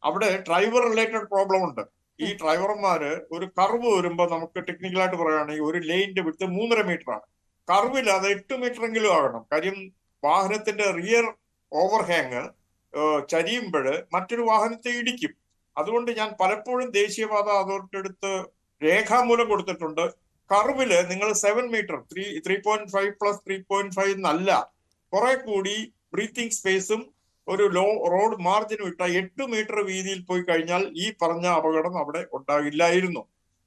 അവിടെ ഡ്രൈവർ റിലേറ്റഡ് പ്രോബ്ലം ഉണ്ട്. ഈ ഡ്രൈവർമാര് ഒരു കർവ് വരുമ്പോ, നമുക്ക് ടെക്നിക്കലായിട്ട് പറയുകയാണെങ്കിൽ, ഒരു ലെയിന്റെ വിട്ട് 3.5 മീറ്റർ ആണ്. കർവിൽ അത് 8 മീറ്റർ എങ്കിലും ആകണം. കാര്യം വാഹനത്തിന്റെ റിയർ ഓവർഹാങ് ചരിയുമ്പോൾ മറ്റൊരു വാഹനത്തെ ഇടിക്കും. അതുകൊണ്ട് ഞാൻ പലപ്പോഴും ദേശീയപാത അതോറിറ്റി അടുത്ത് രേഖാമൂലം കൊടുത്തിട്ടുണ്ട്. കർവില് നിങ്ങൾ 7 മീറ്റർ 3.5 പ്ലസ് 3.5 എന്നല്ല, കുറെ കൂടി ബ്രീത്തിങ് സ്പേസും ഒരു റോഡ് മാർജിനും ഇട്ട 8 മീറ്റർ വീതിയിൽ പോയി കഴിഞ്ഞാൽ ഈ പറഞ്ഞ അപകടം അവിടെ ഉണ്ടാകില്ലായിരുന്നു.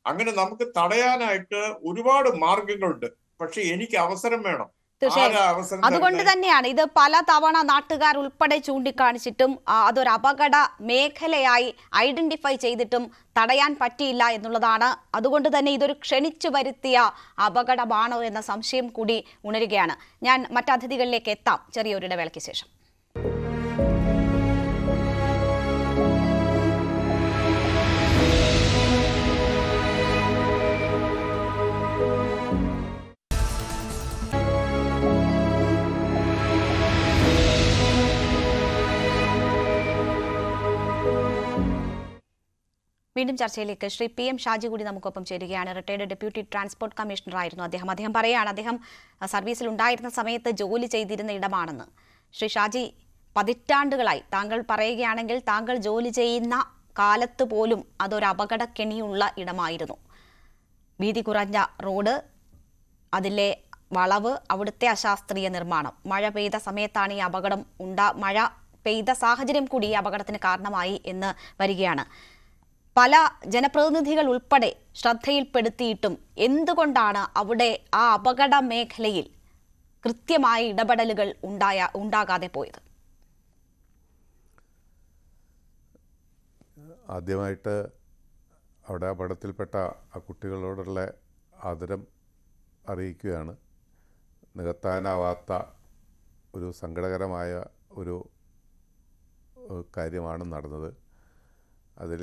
അങ്ങനെ നമുക്ക് തടയാനായിട്ട് ഒരുപാട് മാർഗങ്ങളുണ്ട്. പക്ഷെ എനിക്ക് അവസരം വേണം. തീർച്ചയായും അതുകൊണ്ട് തന്നെയാണ് ഇത് പല തവണ നാട്ടുകാർ ഉൾപ്പെടെ ചൂണ്ടിക്കാണിച്ചിട്ടും അതൊരു അപകട മേഖലയായി ഐഡന്റിഫൈ ചെയ്തിട്ടും തടയാൻ പറ്റിയില്ല എന്നുള്ളതാണ്. അതുകൊണ്ട് തന്നെ ഇതൊരു ക്ഷണിച്ചു വരുത്തിയ അപകടമാണോ എന്ന സംശയം കൂടി ഉണരുകയാണ്. ഞാൻ മറ്റതിഥികളിലേക്ക് എത്താം ചെറിയൊരു ഇടവേളയ്ക്ക് ശേഷം. വീണ്ടും ചർച്ചയിലേക്ക്. ശ്രീ PM ഷാജി കൂടി നമുക്കൊപ്പം ചേരുകയാണ്. റിട്ടയർഡ് ഡെപ്യൂട്ടി ട്രാൻസ്പോർട്ട് കമ്മീഷണർ ആയിരുന്നു അദ്ദേഹം പറയുകയാണ്, അദ്ദേഹം സർവീസിൽ ഉണ്ടായിരുന്ന സമയത്ത് ജോലി ചെയ്തിരുന്ന ഇടമാണെന്ന്. ശ്രീ ഷാജി, പതിറ്റാണ്ടുകളായി താങ്കൾ പറയുകയാണെങ്കിൽ താങ്കൾ ജോലി ചെയ്യുന്ന കാലത്ത് പോലും അതൊരു അപകടക്കെണിയുള്ള ഇടമായിരുന്നു. വീതി കുറഞ്ഞ റോഡ്, അതിലെ വളവ്, അവിടുത്തെ അശാസ്ത്രീയ നിർമ്മാണം. മഴ പെയ്ത സമയത്താണ് ഈ അപകടം മഴ പെയ്ത സാഹചര്യം കൂടി ഈ അപകടത്തിന് കാരണമായി എന്ന് വരികയാണ്. പല ജനപ്രതിനിധികൾ ഉൾപ്പെടെ ശ്രദ്ധയിൽപ്പെടുത്തിയിട്ടും എന്തുകൊണ്ടാണ് അവിടെ ആ അപകട മേഖലയിൽ കൃത്യമായ ഇടപെടലുകൾ ഉണ്ടാകാതെ പോയത്? ആദ്യമായിട്ട് അവിടെ അപകടത്തിൽപ്പെട്ട ആ കുട്ടികളോടുള്ള ആദരം അറിയിക്കുകയാണ്. നികത്താനാവാത്ത ഒരു സങ്കടകരമായ ഒരു കാര്യമാണ് നടന്നത്. അതിൽ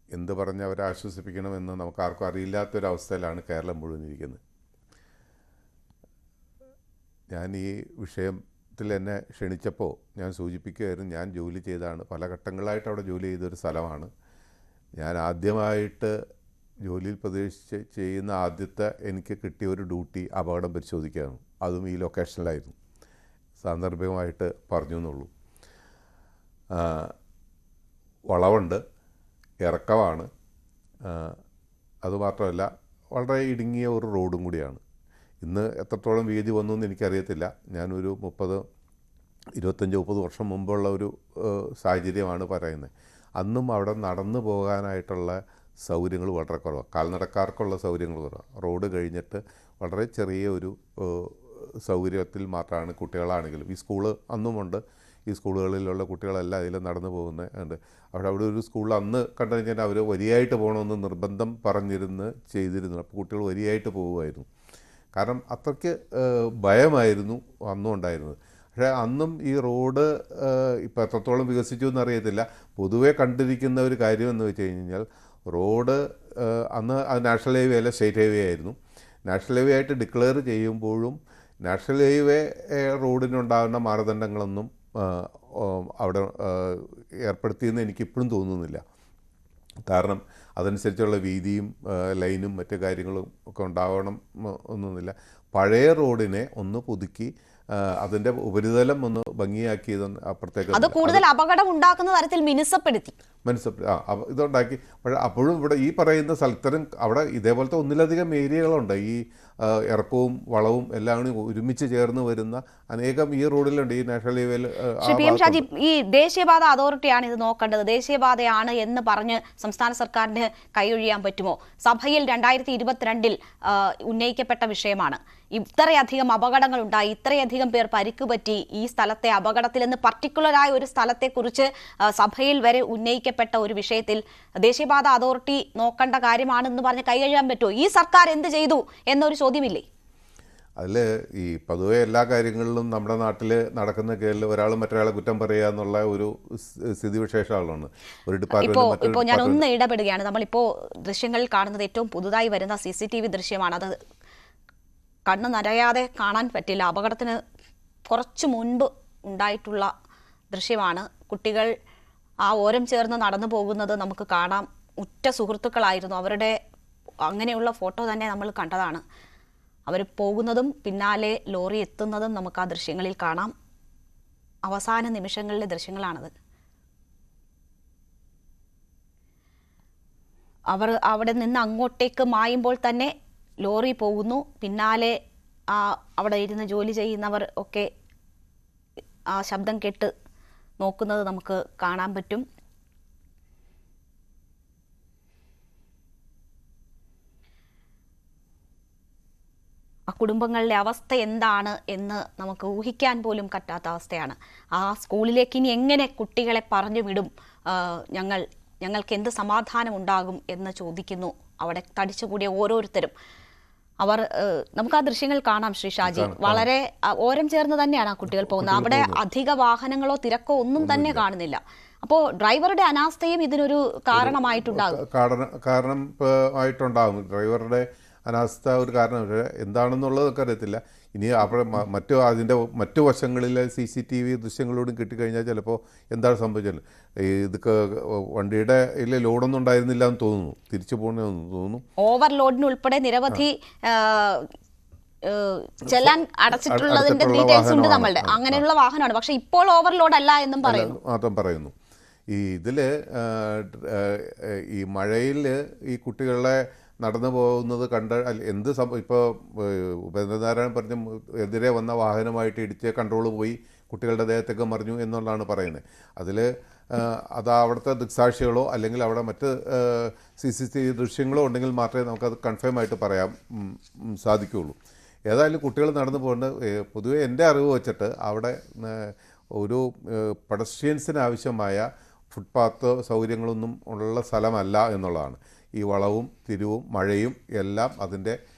എന്ത് പറഞ്ഞ് അവരെ ആശ്വസിപ്പിക്കണമെന്ന് നമുക്ക് ആർക്കും അറിയില്ലാത്തൊരവസ്ഥയിലാണ് കേരളം മുഴുവൻ ഇരിക്കുന്നത്. ഞാൻ ഈ വിഷയത്തിൽ എന്നെ ക്ഷണിച്ചപ്പോൾ ഞാൻ സൂചിപ്പിക്കുകയായിരുന്നു, ഞാൻ ജോലി ചെയ്താണ്, പല ഘട്ടങ്ങളായിട്ട് അവിടെ ജോലി ചെയ്തൊരു സ്ഥലമാണ്. ഞാൻ ആദ്യമായിട്ട് ജോലിയിൽ പ്രവേശിച്ച് ചെയ്യുന്ന ആദ്യത്തെ എനിക്ക് കിട്ടിയ ഒരു ഡ്യൂട്ടി അപകടം പരിശോധിക്കുകയാണ്. അതും ഈ ലൊക്കേഷനിലായിരുന്നു. സാന്ദർഭികമായിട്ട് പറഞ്ഞു എന്നുള്ളൂ. വളവുണ്ട്, ഇറക്കമാണ്, അതുമാത്രമല്ല വളരെ ഇടുങ്ങിയ ഒരു റോഡും കൂടിയാണ്. ഇന്ന് എത്രത്തോളം വീതി വന്നു എന്ന് എനിക്കറിയത്തില്ല. ഞാനൊരു 25-30 വർഷം മുമ്പുള്ള ഒരു സാഹചര്യമാണ് പറയുന്നത്. അന്നും അവിടെ നടന്നു പോകാനായിട്ടുള്ള സൗകര്യങ്ങൾ വളരെ കുറവാണ്. കാൽനടക്കാർക്കുള്ള സൗകര്യങ്ങൾ കുറവാണ്. റോഡ് കഴിഞ്ഞിട്ട് വളരെ ചെറിയ ഒരു സൗകര്യത്തിൽ മാത്രമാണ് കുട്ടികളാണെങ്കിലും, ഈ സ്കൂള് അന്നുമുണ്ട്, ഈ സ്കൂളുകളിലുള്ള കുട്ടികളെല്ലാം അതിൽ നടന്നു പോകുന്നുണ്ട്. അവിടെ ഒരു സ്കൂളിൽ അന്ന് കണ്ടു കഴിഞ്ഞാൽ അവർ വരിയായിട്ട് പോകണമെന്ന് നിർബന്ധം പറഞ്ഞിരുന്ന് ചെയ്തിരുന്നു. അപ്പോൾ കുട്ടികൾ വരിയായിട്ട് പോകുമായിരുന്നു. കാരണം അത്രയ്ക്ക് ഭയമായിരുന്നു അന്നും ഉണ്ടായിരുന്നത്. പക്ഷേ അന്നും ഈ റോഡ് ഇപ്പോൾ എത്രത്തോളം വികസിച്ചു എന്നറിയത്തില്ല. പൊതുവെ കണ്ടിരിക്കുന്ന ഒരു കാര്യം എന്ന് വെച്ച് കഴിഞ്ഞാൽ, റോഡ് അന്ന് അത് നാഷണൽ ഹൈവേ അല്ല, സ്റ്റേറ്റ് ഹൈവേ ആയിരുന്നു. നാഷണൽ ഹൈവേ ആയിട്ട് ഡിക്ലെയർ ചെയ്യുമ്പോഴും നാഷണൽ ഹൈവേ റോഡിനുണ്ടാകുന്ന മാനദണ്ഡങ്ങളൊന്നും അവിടെ ഏർപ്പെടുത്തിയെന്ന് എനിക്കിപ്പോഴും തോന്നുന്നില്ല. കാരണം അതനുസരിച്ചുള്ള വീതിയും ലൈനും മറ്റു കാര്യങ്ങളും ഒക്കെ ഉണ്ടാവണം ഒന്നുമില്ല. പഴയ റോഡിനെ ഒന്ന് പുതുക്കി അതിൻ്റെ ഉപരിതലം ഒന്ന് ഭംഗിയാക്കിയത് അപ്പുറത്തേക്ക് അത് കൂടുതൽ അപകടം ഉണ്ടാക്കുന്ന തരത്തിൽ മിനുസപ്പെടുത്തി ഇതുണ്ടാക്കി. പക്ഷേ അപ്പോഴും ഇവിടെ ഈ പറയുന്ന സ്ഥലത്തരം അവിടെ ഇതേപോലത്തെ ഒന്നിലധികം ഏരിയകളുണ്ട്. ഈ ഇറക്കവും വളവും എല്ലാം കൂടി ഒരുമിച്ച് ചേർന്ന് വരുന്ന അനേകം ഈ റോഡിലുണ്ട്, ഈ നാഷണൽ ഹൈവേയിൽ. ഷാജി, ഈ ദേശീയപാത അതോറിറ്റിയാണ് ഇത് നോക്കേണ്ടത്. ദേശീയപാതയാണ് എന്ന് പറഞ്ഞ് സംസ്ഥാന സർക്കാരിന് കൈയൊഴിയാൻ പറ്റുമോ? സഭയിൽ 2022 ഉന്നയിക്കപ്പെട്ട വിഷയമാണ്. ഇത്രയധികം അപകടങ്ങൾ ഉണ്ടായി, ഇത്രയധികം പേർ പരിക്ക് പറ്റി ഈ സ്ഥലത്തെ അപകടത്തിൽ എന്ന് പർട്ടിക്കുലറായ ഒരു സ്ഥലത്തെക്കുറിച്ച് സഭയിൽ വരെ ഉന്നയിക്കപ്പെട്ട ഒരു വിഷയത്തിൽ ദേശീയപാത അതോറിറ്റി നോക്കേണ്ട കാര്യമാണെന്ന് പറഞ്ഞ് കൈകഴിയാൻ പറ്റുമോ? ഈ സർക്കാർ എന്ത് ചെയ്തു എന്നൊരു ചോദ്യമില്ലേ? അതിൽ ഈ പൊതുവെ എല്ലാ കാര്യങ്ങളിലും നമ്മുടെ നാട്ടിൽ നടക്കുന്ന കേരളത്തിൽ ഒരാൾ മറ്റൊരാളെ കുറ്റം പറയുക എന്നുള്ള ഒരു സ്ഥിതിവിശേഷമാണ്. ഒരു ഡിപ്പാർട്ട്മെന്റ് ഇപ്പോൾ ഞാൻ ഒന്ന് ഇടപെടുകയാണ്. നമ്മളിപ്പോൾ ദൃശ്യങ്ങളിൽ കാണുന്നത് ഏറ്റവും പുതുതായി വരുന്ന CCTV ദൃശ്യമാണ്. അത് കണ്ണ് നരയാതെ കാണാൻ പറ്റില്ല. അപകടത്തിന് കുറച്ച് മുൻപ് ഉണ്ടായിട്ടുള്ള ദൃശ്യമാണ്. കുട്ടികൾ ആ ഓരം ചേർന്ന് നടന്നു പോകുന്നത് നമുക്ക് കാണാം. ഉറ്റ സുഹൃത്തുക്കളായിരുന്നു. അവരുടെ അങ്ങനെയുള്ള ഫോട്ടോ തന്നെ നമ്മൾ കണ്ടതാണ്. അവർ പോകുന്നതും പിന്നാലെ ലോറി എത്തുന്നതും നമുക്ക് ആ ദൃശ്യങ്ങളിൽ കാണാം. അവസാന നിമിഷങ്ങളിലെ ദൃശ്യങ്ങളാണത്. അവർ അവിടെ നിന്ന് അങ്ങോട്ടേക്ക് മായുമ്പോൾ തന്നെ ലോറി പോകുന്നു. പിന്നാലെ അവിടെ ഇരുന്ന് ജോലി ചെയ്യുന്നവർ ഒക്കെ ആ ശബ്ദം കേട്ട് നോക്കുന്നത് നമുക്ക് കാണാൻ പറ്റും. ആ കുടുംബങ്ങളുടെ അവസ്ഥ എന്താണ് എന്ന് നമുക്ക് ഊഹിക്കാൻ പോലും പറ്റാത്ത അവസ്ഥയാണ്. ആ സ്കൂളിലേക്ക് ഇനി എങ്ങനെ കുട്ടികളെ പറഞ്ഞു വിടും? ഞങ്ങൾക്ക് എന്ത് സമാധാനം ഉണ്ടാകും എന്ന് ചോദിക്കുന്നു അവിടെ തടിച്ചുകൂടിയ ഓരോരുത്തരും. അവർ നമുക്ക് ആ ദൃശ്യങ്ങൾ കാണാം ശ്രീ ഷാജി. വളരെ ഓരം ചേർന്ന് തന്നെയാണ് ആ കുട്ടികൾ പോകുന്നത്. അവിടെ അധിക വാഹനങ്ങളോ തിരക്കോ ഒന്നും തന്നെ കാണുന്നില്ല. അപ്പോൾ ഡ്രൈവറുടെ അനാസ്ഥയും ഇതിനൊരു കാരണമായിട്ടുണ്ടാകും. ഡ്രൈവറുടെ അനാസ്ഥ ഒരു കാരണം. എന്താണെന്നുള്ളതൊക്കെ അറിയത്തില്ല. ഇനി അവിടെ അതിൻ്റെ മറ്റു വശങ്ങളിലെ CCTV ദൃശ്യങ്ങളോടും കിട്ടിക്കഴിഞ്ഞാൽ ചിലപ്പോൾ എന്താണ് സംഭവിച്ചത്, ഇതൊക്കെ വണ്ടിയുടെ ലോഡൊന്നും ഉണ്ടായിരുന്നില്ല എന്ന് തോന്നുന്നു, തിരിച്ചു പോകണമെന്ന് തോന്നുന്നു. ഓവർലോഡിന് ഉൾപ്പെടെ നിരവധി ചെല്ലാൻ അടച്ചിട്ടുള്ളതിന്റെ ഡീറ്റെയിൽസ് ഉണ്ട് നമ്മളുടെ. അങ്ങനെയുള്ള വാഹനമാണ്. പക്ഷെ ഇപ്പോൾ ഓവർലോഡ് അല്ല എന്നും പറയുന്നു. ഇതിൽ ഈ മഴയിൽ ഈ കുട്ടികളെ നടന്നു പോകുന്നത് കണ്ട് എന്ത് ഇപ്പോൾ ഉപേന്ദ്രനാരായണൻ പറഞ്ഞ എതിരെ വന്ന വാഹനമായിട്ട് ഇടിച്ച് കൺട്രോൾ പോയി കുട്ടികളുടെ ദേഹത്തേക്ക് മറിഞ്ഞു എന്നുള്ളതാണ് പറയുന്നത്. അതിൽ അത് അവിടുത്തെ ദൃക്സാക്ഷികളോ അല്ലെങ്കിൽ അവിടെ മറ്റ് CCTV ദൃശ്യങ്ങളോ ഉണ്ടെങ്കിൽ മാത്രമേ നമുക്കത് കൺഫേം ആയിട്ട് പറയാൻ സാധിക്കുകയുള്ളൂ. ഏതായാലും കുട്ടികൾ നടന്നു പോകുന്നത് പൊതുവെ എൻ്റെ അറിവ് വെച്ചിട്ട് അവിടെ ഒരു പെഡസ്ട്രിയൻസിന് ആവശ്യമായ ഫുട്പാത്ത് സൗകര്യങ്ങളൊന്നും ഉള്ള സ്ഥലമല്ല എന്നുള്ളതാണ്. ഈ വളവും തിരിവും മഴയും എല്ലാം അതിൻ്റെ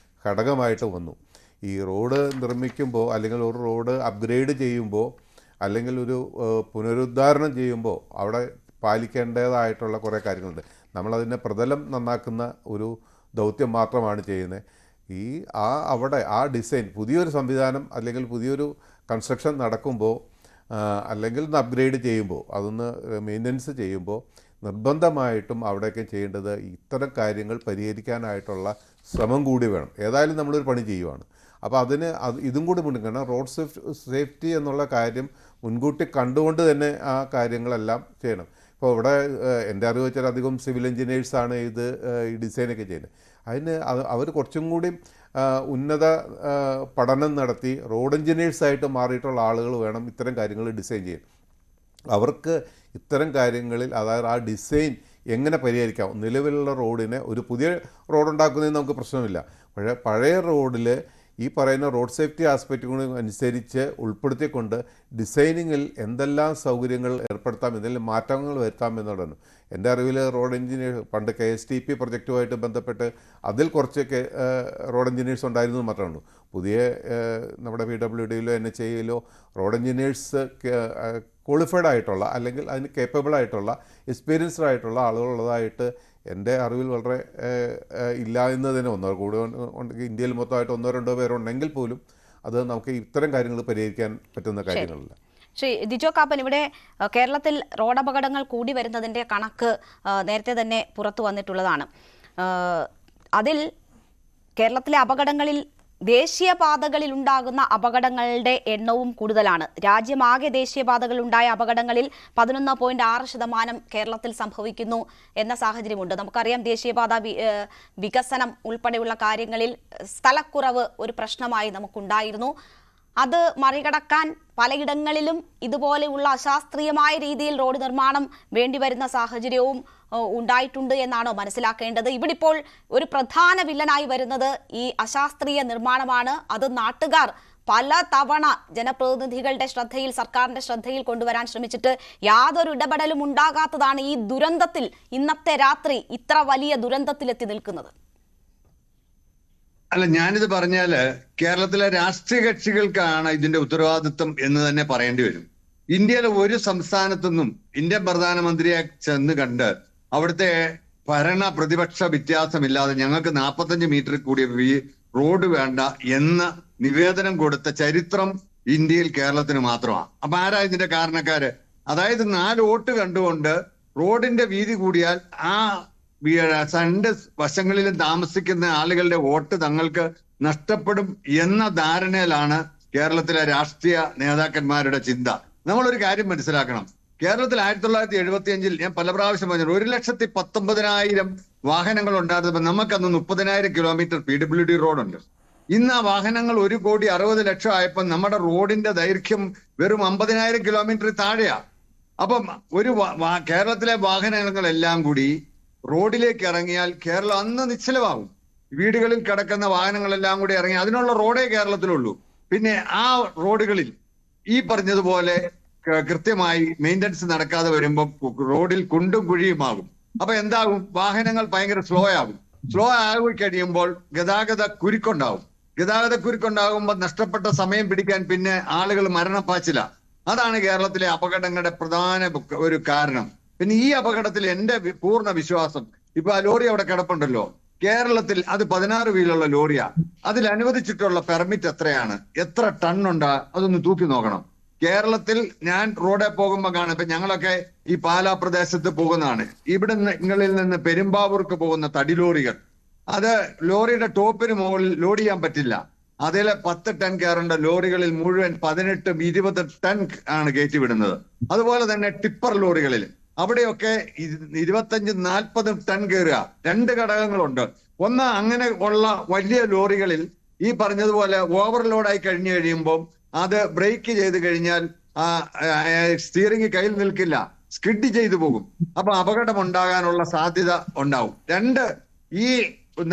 ഘടകമായിട്ട് വന്നു. ഈ റോഡ് നിർമ്മിക്കുമ്പോൾ അല്ലെങ്കിൽ ഒരു റോഡ് അപ്ഗ്രേഡ് ചെയ്യുമ്പോൾ അല്ലെങ്കിൽ ഒരു പുനരുദ്ധാരണം ചെയ്യുമ്പോൾ അവിടെ പാലിക്കേണ്ടതായിട്ടുള്ള കുറേ കാര്യങ്ങളുണ്ട്. നമ്മളതിൻ്റെ പ്രതലം നന്നാക്കുന്ന ഒരു ദൗത്യം മാത്രമാണ് ചെയ്യുന്നത്. അവിടെ ആ ഡിസൈൻ പുതിയൊരു സംവിധാനം അല്ലെങ്കിൽ പുതിയൊരു കൺസ്ട്രക്ഷൻ നടക്കുമ്പോൾ അല്ലെങ്കിൽ ഒന്ന് അപ്ഗ്രേഡ് ചെയ്യുമ്പോൾ അതൊന്ന് മെയിൻ്റനൻസ് ചെയ്യുമ്പോൾ നിർബന്ധമായിട്ടും അവിടെയൊക്കെ ചെയ്യേണ്ടത് ഇത്തരം കാര്യങ്ങൾ പരിഹരിക്കാനായിട്ടുള്ള ശ്രമം കൂടി വേണം. ഏതായാലും നമ്മളൊരു പണി ചെയ്യുവാണ്, അപ്പോൾ ഇതും കൂടി മുൻകണം. റോഡ് സേഫ്റ്റി എന്നുള്ള കാര്യം മുൻകൂട്ടി കണ്ടുകൊണ്ട് തന്നെ ആ കാര്യങ്ങളെല്ലാം ചെയ്യണം. ഇപ്പോൾ ഇവിടെ എൻ്റെ അറിവ് വെച്ചാൽ അധികം സിവിൽ എഞ്ചിനീയേഴ്സാണ് ഈ ഡിസൈനൊക്കെ ചെയ്യുന്നത്. അവർ കുറച്ചും കൂടി ഉന്നത പഠനം നടത്തി റോഡ് എഞ്ചിനീയേഴ്സായിട്ട് മാറിയിട്ടുള്ള ആളുകൾ വേണം ഇത്തരം കാര്യങ്ങൾ ഡിസൈൻ ചെയ്യാൻ. അവർക്ക് ഇത്തരം കാര്യങ്ങളിൽ, അതായത് ആ ഡിസൈൻ എങ്ങനെ പരിഹരിക്കാം. നിലവിലുള്ള റോഡിനെ ഒരു പുതിയ റോഡ് ഉണ്ടാക്കുന്നതിന് നമുക്ക് പ്രശ്നമില്ല, പക്ഷേ പഴയ റോഡിൽ ഈ പറയുന്ന റോഡ് സേഫ്റ്റി ആസ്പെക്റ്റുകളും അനുസരിച്ച് ഉൾപ്പെടുത്തിക്കൊണ്ട് ഡിസൈനിങ്ങിൽ എന്തെല്ലാം സൗകര്യങ്ങൾ ഏർപ്പെടുത്താം, എന്തെങ്കിലും മാറ്റങ്ങൾ വരുത്താം എന്നുള്ളതാണ്. എൻ്റെ അറിവിൽ റോഡ് എഞ്ചിനീയർ പണ്ട് KSTP പ്രൊജക്റ്റുമായിട്ട് ബന്ധപ്പെട്ട് അതിൽ കുറച്ചൊക്കെ റോഡ് എഞ്ചിനീയേഴ്സ് ഉണ്ടായിരുന്നു മാത്രമേ ഉള്ളൂ. പുതിയ നമ്മുടെ PWDയിലോ NHAയിലോ റോഡ് എഞ്ചിനീയേഴ്സ് ക്വാളിഫൈഡ് ആയിട്ടുള്ള അല്ലെങ്കിൽ അതിന് കേപ്പബിൾ ആയിട്ടുള്ള എക്സ്പീരിയൻസ്ഡ് ആയിട്ടുള്ള ആളുകളുള്ളതായിട്ട് എൻ്റെ അറിവിൽ വളരെ ഇല്ല എന്ന് തന്നെ. ഇന്ത്യയിൽ മൊത്തമായിട്ട് 1-2 പേരുണ്ടെങ്കിൽ പോലും അത് നമുക്ക് ഇത്തരം കാര്യങ്ങൾ പരിഹരിക്കാൻ പറ്റുന്ന കാര്യങ്ങളല്ല. ശ്രീ ദിജോ കാപ്പൻ, ഇവിടെ കേരളത്തിൽ റോഡ് അപകടങ്ങൾ കൂടി വരുന്നതിൻ്റെ കണക്ക് നേരത്തെ തന്നെ പുറത്തു വന്നിട്ടുള്ളതാണ്. അതിൽ കേരളത്തിലെ അപകടങ്ങളിൽ ദേശീയപാതകളിൽ ഉണ്ടാകുന്ന അപകടങ്ങളുടെ എണ്ണവും കൂടുതലാണ്. രാജ്യമാകെ ദേശീയപാതകളിൽ ഉണ്ടായ അപകടങ്ങളിൽ 11.6% കേരളത്തിൽ സംഭവിക്കുന്നു എന്ന സാഹചര്യമുണ്ട്. നമുക്കറിയാം, ദേശീയപാത വികസനം ഉൾപ്പെടെയുള്ള കാര്യങ്ങളിൽ സ്ഥലക്കുറവ് ഒരു പ്രശ്നമായി നമുക്കുണ്ടായിരുന്നു. അത് മറികടക്കാൻ പലയിടങ്ങളിലും ഇതുപോലെയുള്ള അശാസ്ത്രീയമായ രീതിയിൽ റോഡ് നിർമ്മാണം വേണ്ടിവരുന്ന സാഹചര്യവും ഉണ്ടായിട്ടുണ്ട് എന്നാണോ മനസ്സിലാക്കേണ്ടത്? ഇവിടെ ഇപ്പോൾ ഒരു പ്രധാന വില്ലനായി വരുന്നത് ഈ അശാസ്ത്രീയ നിർമ്മാണമാണ്. അത് നാട്ടുകാർ പല തവണ ജനപ്രതിനിധികളുടെ ശ്രദ്ധയിൽ, സർക്കാരിന്റെ ശ്രദ്ധയിൽ കൊണ്ടുവരാൻ ശ്രമിച്ചിട്ട് യാതൊരു ഇടപെടലും ഉണ്ടാകാത്തതാണ് ഈ ദുരന്തത്തിൽ, ഇന്നത്തെ രാത്രി ഇത്ര വലിയ ദുരന്തത്തിലെത്തി നിൽക്കുന്നത്. അല്ല, ഞാനിത് പറഞ്ഞാല് കേരളത്തിലെ രാഷ്ട്രീയ കക്ഷികൾക്കാണ് ഇതിന്റെ ഉത്തരവാദിത്വം എന്ന് തന്നെ പറയേണ്ടി വരും. ഇന്ത്യയിലെ ഒരു സംസ്ഥാനത്തുനിന്നും ഇന്ത്യൻ പ്രധാനമന്ത്രിയെ ചെന്ന് കണ്ട് അവിടുത്തെ ഭരണ പ്രതിപക്ഷ വ്യത്യാസമില്ലാതെ ഞങ്ങൾക്ക് 45 മീറ്റർ കൂടിയ റോഡ് വേണ്ട എന്ന് നിവേദനം കൊടുത്ത ചരിത്രം ഇന്ത്യയിൽ കേരളത്തിന് മാത്രമാണ്. അപ്പൊ ആരാ ഇതിന്റെ കാരണക്കാര്? അതായത് 4 വോട്ട് കണ്ടുകൊണ്ട് റോഡിന്റെ വീതി കൂടിയാൽ ആ രണ്ട് വശങ്ങളിലും താമസിക്കുന്ന ആളുകളുടെ വോട്ട് തങ്ങൾക്ക് നഷ്ടപ്പെടും എന്ന ധാരണയിലാണ് കേരളത്തിലെ രാഷ്ട്രീയ നേതാക്കന്മാരുടെ ചിന്ത. നമ്മളൊരു കാര്യം മനസ്സിലാക്കണം. കേരളത്തിൽ 1975 ഞാൻ പല പ്രാവശ്യം പറഞ്ഞു 1,19,000 വാഹനങ്ങൾ ഉണ്ടായിരുന്നപ്പോൾ നമുക്കന്ന് 30,000 കിലോമീറ്റർ PWD റോഡുണ്ട്. ഇന്ന് ആ വാഹനങ്ങൾ 1,60,00,000 ആയപ്പോൾ നമ്മുടെ റോഡിന്റെ ദൈർഘ്യം വെറും 50,000 കിലോമീറ്റർ താഴെയാ. അപ്പം കേരളത്തിലെ വാഹനങ്ങളെല്ലാം കൂടി റോഡിലേക്ക് ഇറങ്ങിയാൽ കേരളം അന്ന് നിശ്ചലമാകും. വീടുകളിൽ കിടക്കുന്ന വാഹനങ്ങളെല്ലാം കൂടി ഇറങ്ങി അതിനുള്ള റോഡേ കേരളത്തിലുള്ളൂ. പിന്നെ ആ റോഡുകളിൽ ഈ പറഞ്ഞതുപോലെ കൃത്യമായി മെയിൻ്റനൻസ് നടക്കാതെ വരുമ്പോൾ റോഡിൽ കുണ്ടും കുഴിയുമാകും. അപ്പൊ എന്താകും? വാഹനങ്ങൾ ഭയങ്കര സ്ലോ ആകും. സ്ലോ ആയി കഴിയുമ്പോൾ ഗതാഗത കുരുക്കുണ്ടാകുമ്പോൾ നഷ്ടപ്പെട്ട സമയം പിടിക്കാൻ പിന്നെ ആളുകൾ മരണപ്പാച്ചില. അതാണ് കേരളത്തിലെ അപകടങ്ങളുടെ പ്രധാന ഒരു കാരണം. പിന്നെ ഈ അപകടത്തിൽ എന്റെ പൂർണ്ണ വിശ്വാസം, ഇപ്പൊ ആ ലോറി അവിടെ കിടപ്പുണ്ടല്ലോ, കേരളത്തിൽ അത് 16 വീലുള്ള ലോറിയാ. അതിൽ അനുവദിച്ചിട്ടുള്ള പെർമിറ്റ് എത്രയാണ്? എത്ര ടണ്ണുണ്ടാ? അതൊന്ന് തൂക്കി നോക്കണം. കേരളത്തിൽ ഞാൻ റോഡിൽ പോകുമ്പോൾ കാണാം. ഇപ്പൊ ഞങ്ങളൊക്കെ ഈ പാലാ പ്രദേശത്ത് പോകുന്നതാണ്. ഇവിടുങ്ങളിൽ നിന്ന് പെരുമ്പാവൂർക്ക് പോകുന്ന തടി ലോറികൾ, അത് ലോറിയുടെ ടോപ്പിന് മുകളിൽ ലോഡ് ചെയ്യാൻ പറ്റില്ല. അതിലെ 10 ടൺ കയറേണ്ട ലോറികളിൽ മുഴുവൻ 18-20 ടൺ ആണ് കയറ്റി വിടുന്നത്. അതുപോലെ തന്നെ ടിപ്പർ ലോറികളിൽ അവിടെയൊക്കെ 25-40 ടൺ കയറുക. 2 ഘടകങ്ങളുണ്ട്. ഒന്ന്, അങ്ങനെ ഉള്ള വലിയ ലോറികളിൽ ഈ പറഞ്ഞതുപോലെ ഓവർലോഡായി കഴിഞ്ഞു കഴിയുമ്പോൾ അത് ബ്രേക്ക് ചെയ്ത് കഴിഞ്ഞാൽ സ്റ്റിയറിംഗ് കയ്യിൽ നിൽക്കില്ല, സ്കിഡ് ചെയ്തു പോകും. അപ്പൊ അപകടം ഉണ്ടാകാനുള്ള സാധ്യത ഉണ്ടാവും. 2, ഈ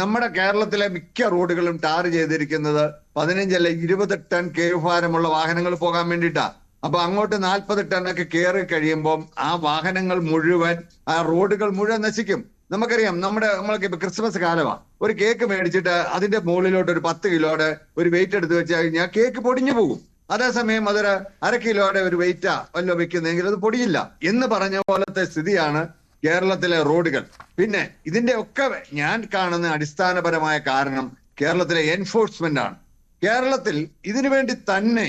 നമ്മുടെ കേരളത്തിലെ മിക്ക റോഡുകളും ടാർ ചെയ്തിരിക്കുന്നത് 15 അല്ല 20 ടൺ ഭാരമുള്ള വാഹനങ്ങൾ പോകാൻ വേണ്ടിയിട്ടാ. അപ്പൊ അങ്ങോട്ട് 40 ടണ്ണൊക്കെ കയറി കഴിയുമ്പോൾ ആ വാഹനങ്ങൾ മുഴുവൻ, ആ റോഡുകൾ മുഴുവൻ നശിക്കും. നമുക്കറിയാം, നമ്മൾക്ക് ഇപ്പൊ ക്രിസ്മസ് കാലമാണ്. ഒരു കേക്ക് മേടിച്ചിട്ട് അതിന്റെ മുകളിലോട്ട് ഒരു 10 കിലോയുടെ ഒരു വെയിറ്റ് എടുത്ത് വെച്ച് കഴിഞ്ഞാൽ കേക്ക് പൊടിഞ്ഞു പോകും. അതേസമയം അതൊരു 1/2 കിലോയുടെ ഒരു വെയിറ്റാ വല്ലോ വെക്കുന്നെങ്കിൽ അത് പൊടിയില്ല എന്ന് പറഞ്ഞ പോലത്തെ സ്ഥിതിയാണ് കേരളത്തിലെ റോഡുകൾ. പിന്നെ ഇതിന്റെ ഒക്കെ ഞാൻ കാണുന്ന അടിസ്ഥാനപരമായ കാരണം കേരളത്തിലെ എൻഫോഴ്സ്മെന്റ് ആണ്. കേരളത്തിൽ ഇതിനു വേണ്ടി തന്നെ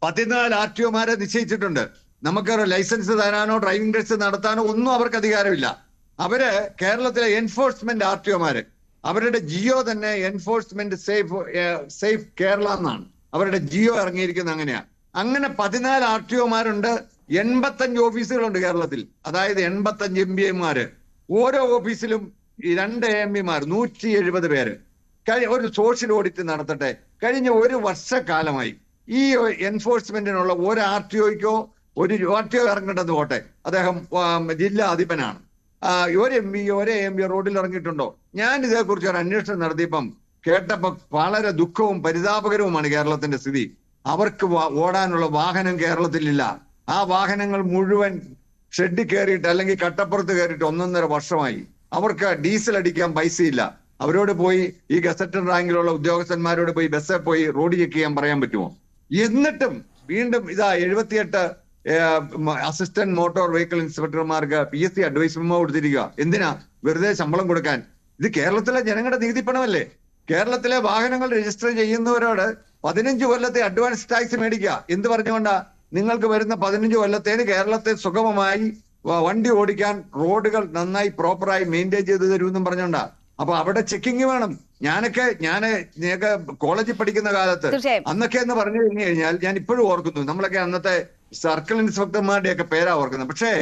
14 RTOമാരെ നിശ്ചയിച്ചിട്ടുണ്ട്. നമുക്ക് ലൈസൻസ് തരാനോ ഡ്രൈവിംഗ് ടെസ്റ്റ് നടത്താനോ ഒന്നും അവർക്ക് അധികാരമില്ല. അവര് കേരളത്തിലെ എൻഫോഴ്സ്മെന്റ് RTOമാര്, അവരുടെ ജിയോ തന്നെ എൻഫോഴ്സ്മെന്റ് സേഫ് കേരള എന്നാണ് അവരുടെ ജിയോ ഇറങ്ങിയിരിക്കുന്നത്. അങ്ങനെ 14 RTOമാരുണ്ട്. 85 ഓഫീസുകളുണ്ട് കേരളത്തിൽ. അതായത് 85 MBAമാര്. ഓരോ ഓഫീസിലും 2 AMBമാർ, 170 പേര്. ഒരു സോഷ്യൽ ഓഡിറ്റ് നടത്തട്ടെ. കഴിഞ്ഞ 1 വർഷക്കാലമായി ഈ എൻഫോഴ്സ്മെന്റിനുള്ള ഒരു RTOയ്ക്കോ ഒരു RTO ഇറങ്ങേണ്ടത് പോട്ടെ, അദ്ദേഹം ജില്ലാ അധിപനാണ്. ഒരു AMB റോഡിൽ ഇറങ്ങിയിട്ടുണ്ടോ? ഞാൻ ഇതേക്കുറിച്ച് ഒരു അന്വേഷണം നടത്തിയപ്പം കേട്ടപ്പോ വളരെ ദുഃഖവും പരിതാപകരവുമാണ് കേരളത്തിന്റെ സ്ഥിതി. അവർക്ക് ഓടാനുള്ള വാഹനം കേരളത്തിലില്ല. ആ വാഹനങ്ങൾ മുഴുവൻ ഷെഡിൽ കയറിയിട്ട് അല്ലെങ്കിൽ കട്ടപ്പുറത്ത് കയറിയിട്ട് 1.5 വർഷമായി. അവർക്ക് ഡീസൽ അടിക്കാൻ പൈസയില്ല. അവരോട് പോയി ഈ ഗസറ്റഡ് റാങ്കിലുള്ള ഉദ്യോഗസ്ഥന്മാരോട് പോയി ബസ്സിൽ പോയി റോഡ് ചെക്ക് ചെയ്യാൻ പറയാൻ പറ്റുമോ? എന്നിട്ടും വീണ്ടും 78 അസിസ്റ്റന്റ് മോട്ടോർ വെഹിക്കിൾ ഇൻസ്പെക്ടർമാർക്ക് PSC അഡ്വൈസ് മെമ്മോ കൊടുത്തിരിക്കുക. എന്തിനാ? വെറുതെ ശമ്പളം കൊടുക്കാൻ. ഇത് കേരളത്തിലെ ജനങ്ങളുടെ നീതിപ്പണമല്ലേ? കേരളത്തിലെ വാഹനങ്ങൾ രജിസ്റ്റർ ചെയ്യുന്നവരോട് 15 കൊല്ലത്തെ അഡ്വാൻസ് ടാക്സ് മേടിക്കുക. എന്ത് പറഞ്ഞുകൊണ്ടാ? നിങ്ങൾക്ക് വരുന്ന 15 കൊല്ലത്തേന് കേരളത്തെ സുഗമമായി വണ്ടി ഓടിക്കാൻ റോഡുകൾ നന്നായി പ്രോപ്പറായി മെയിൻറ്റെയിൻ ചെയ്ത് തരുമെന്നും പറഞ്ഞോണ്ടാ. അപ്പൊ അവിടെ ചെക്കിങ് വേണം. ഞാൻ കോളേജിൽ പഠിക്കുന്ന കാലത്ത് അന്നൊക്കെ എന്ന് പറഞ്ഞു കഴിഞ്ഞാൽ ഞാൻ ഇപ്പോഴും ഓർക്കുന്നു, നമ്മളൊക്കെ അന്നത്തെ സർക്കിൾ ഇൻസ്പെക്ടർമാരുടെയൊക്കെ പേരാ ഓർക്കുന്നത്. പക്ഷേ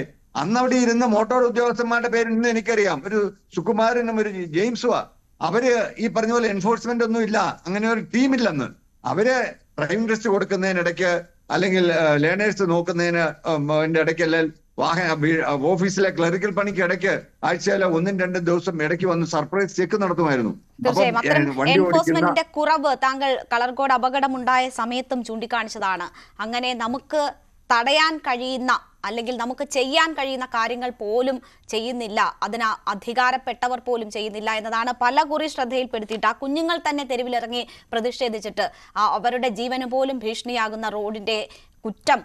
അന്ന് അവിടെ ഇരുന്ന മോട്ടോർ ഉദ്യോഗസ്ഥന്മാരുടെ പേര് ഇന്ന് എനിക്കറിയാം. ഒരു സുകുമാരനും ഒരു ജെയിംസുവാ. അവര് ഈ പറഞ്ഞ പോലെ എൻഫോഴ്സ്മെന്റ് ഒന്നും ഇല്ല, അങ്ങനെ ഒരു ടീമില്ലെന്ന്. അവര് ഡ്രൈവിംഗ് ടെസ്റ്റ് കൊടുക്കുന്നതിനിടയ്ക്ക് അല്ലെങ്കിൽ ലേണേഴ്സ് നോക്കുന്നതിന് ഇടയ്ക്ക്, അല്ലെങ്കിൽ ഓഫീസിലെ ക്ലറിക്കൽ പണിക്ക് ഇടയ്ക്ക് ആഴ്ചയിലെ 1-2 ദിവസം ഇടയ്ക്ക് വന്ന് സർപ്രൈസ് ചെക്ക് നടത്തുമായിരുന്നു. എൻഫോഴ്സ്മെന്റിന്റെ കുറവ് താങ്കൾ കളർകോട് അപകടമുണ്ടായ സമയത്തും ചൂണ്ടിക്കാണിച്ചതാണ്. അങ്ങനെ നമുക്ക് തടയാൻ കഴിയുന്ന അല്ലെങ്കിൽ നമുക്ക് ചെയ്യാൻ കഴിയുന്ന കാര്യങ്ങൾ പോലും ചെയ്യുന്നില്ല, അതിന് അധികാരപ്പെട്ടവർ പോലും ചെയ്യുന്നില്ല എന്നതാണ് പലകുറി ശ്രദ്ധയിൽപ്പെടുത്തിയിട്ട് ആ കുഞ്ഞുങ്ങൾ തന്നെ തെരുവിലിറങ്ങി പ്രതിഷേധിച്ചിട്ട് അവരുടെ ജീവന് പോലും ഭീഷണിയാകുന്ന റോഡിന്റെ കുറ്റം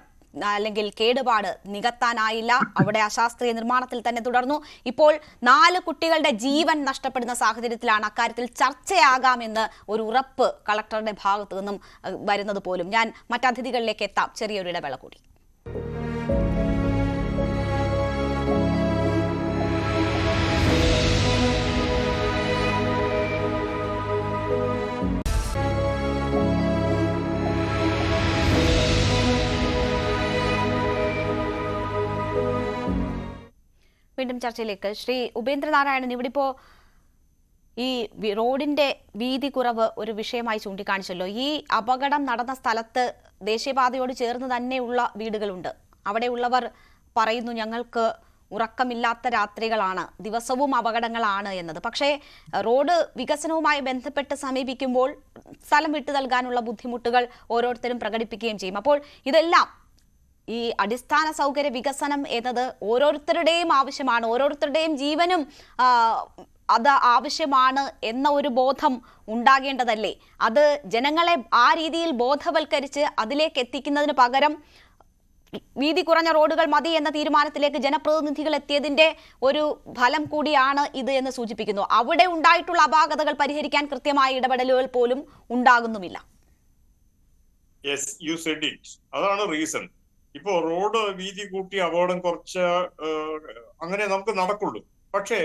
അല്ലെങ്കിൽ കേടുപാട് നികത്താനായില്ല. അവിടെ അശാസ്ത്രീയ നിർമ്മാണത്തിൽ തന്നെ തുടർന്നു. ഇപ്പോൾ 4 കുട്ടികളുടെ ജീവൻ നഷ്ടപ്പെടുന്ന സാഹചര്യത്തിലാണ് അക്കാര്യത്തിൽ ചർച്ചയാകാമെന്ന് ഒരു ഉറപ്പ് കളക്ടറുടെ ഭാഗത്തു നിന്നും വരുന്നത് പോലും. ഞാൻ മറ്റതിഥികളിലേക്ക് എത്താം, ചെറിയൊരു ഇടവേള കൂടി. വീണ്ടും ചർച്ചയിലേക്ക്. ശ്രീ ഉപേന്ദ്രനാരായണൻ, ഇവിടെ ഇപ്പോ ഈ റോഡിന്റെ വീതി കുറവ് ഒരു വിഷയമായി ചൂണ്ടിക്കാണിച്ചല്ലോ. ഈ അപകടം നടന്ന സ്ഥലത്ത് ദേശീയപാതയോട് ചേർന്ന് തന്നെയുള്ള വീടുകളുണ്ട്. അവിടെയുള്ളവർ പറയുന്നു, ഞങ്ങൾക്ക് ഉറക്കമില്ലാത്ത രാത്രികളാണ്, ദിവസവും അപകടങ്ങളാണ് എന്നത്. പക്ഷേ റോഡ് വികസനവുമായി ബന്ധപ്പെട്ട് സമീപിക്കുമ്പോൾ സ്ഥലം വിട്ടു നൽകാനുള്ള ബുദ്ധിമുട്ടുകൾ ഓരോരുത്തരും പ്രകടിപ്പിക്കുകയും ചെയ്യും. അപ്പോൾ ഇതെല്ലാം ഈ അടിസ്ഥാന സൗകര്യ വികസനം എന്നത് ഓരോരുത്തരുടെയും ആവശ്യമാണ്, ഓരോരുത്തരുടെയും ജീവനും അത് ആവശ്യമാണ് എന്ന ഒരു ബോധം ഉണ്ടാകേണ്ടതല്ലേ? അത് ജനങ്ങളെ ആ രീതിയിൽ ബോധവൽക്കരിച്ച് അതിലേക്ക് എത്തിക്കുന്നതിന് പകരം വീതി കുറഞ്ഞ റോഡുകൾ മതി എന്ന തീരുമാനത്തിലേക്ക് ജനപ്രതിനിധികൾ എത്തിയതിന്റെ ഒരു ഫലം കൂടിയാണ് ഇത് എന്ന് സൂചിപ്പിക്കുന്നു. അവിടെ ഉണ്ടായിട്ടുള്ള അപാകതകൾ പരിഹരിക്കാൻ കൃത്യമായ ഇടപെടലുകൾ പോലും ഉണ്ടാകുന്നുമില്ല. അതാണ് റീസൺ. ഇപ്പോ റോഡ് വീതി കൂട്ടി അപകടം കുറച്ച് അങ്ങനെ നമുക്ക് നടക്കുള്ളൂ. പക്ഷേ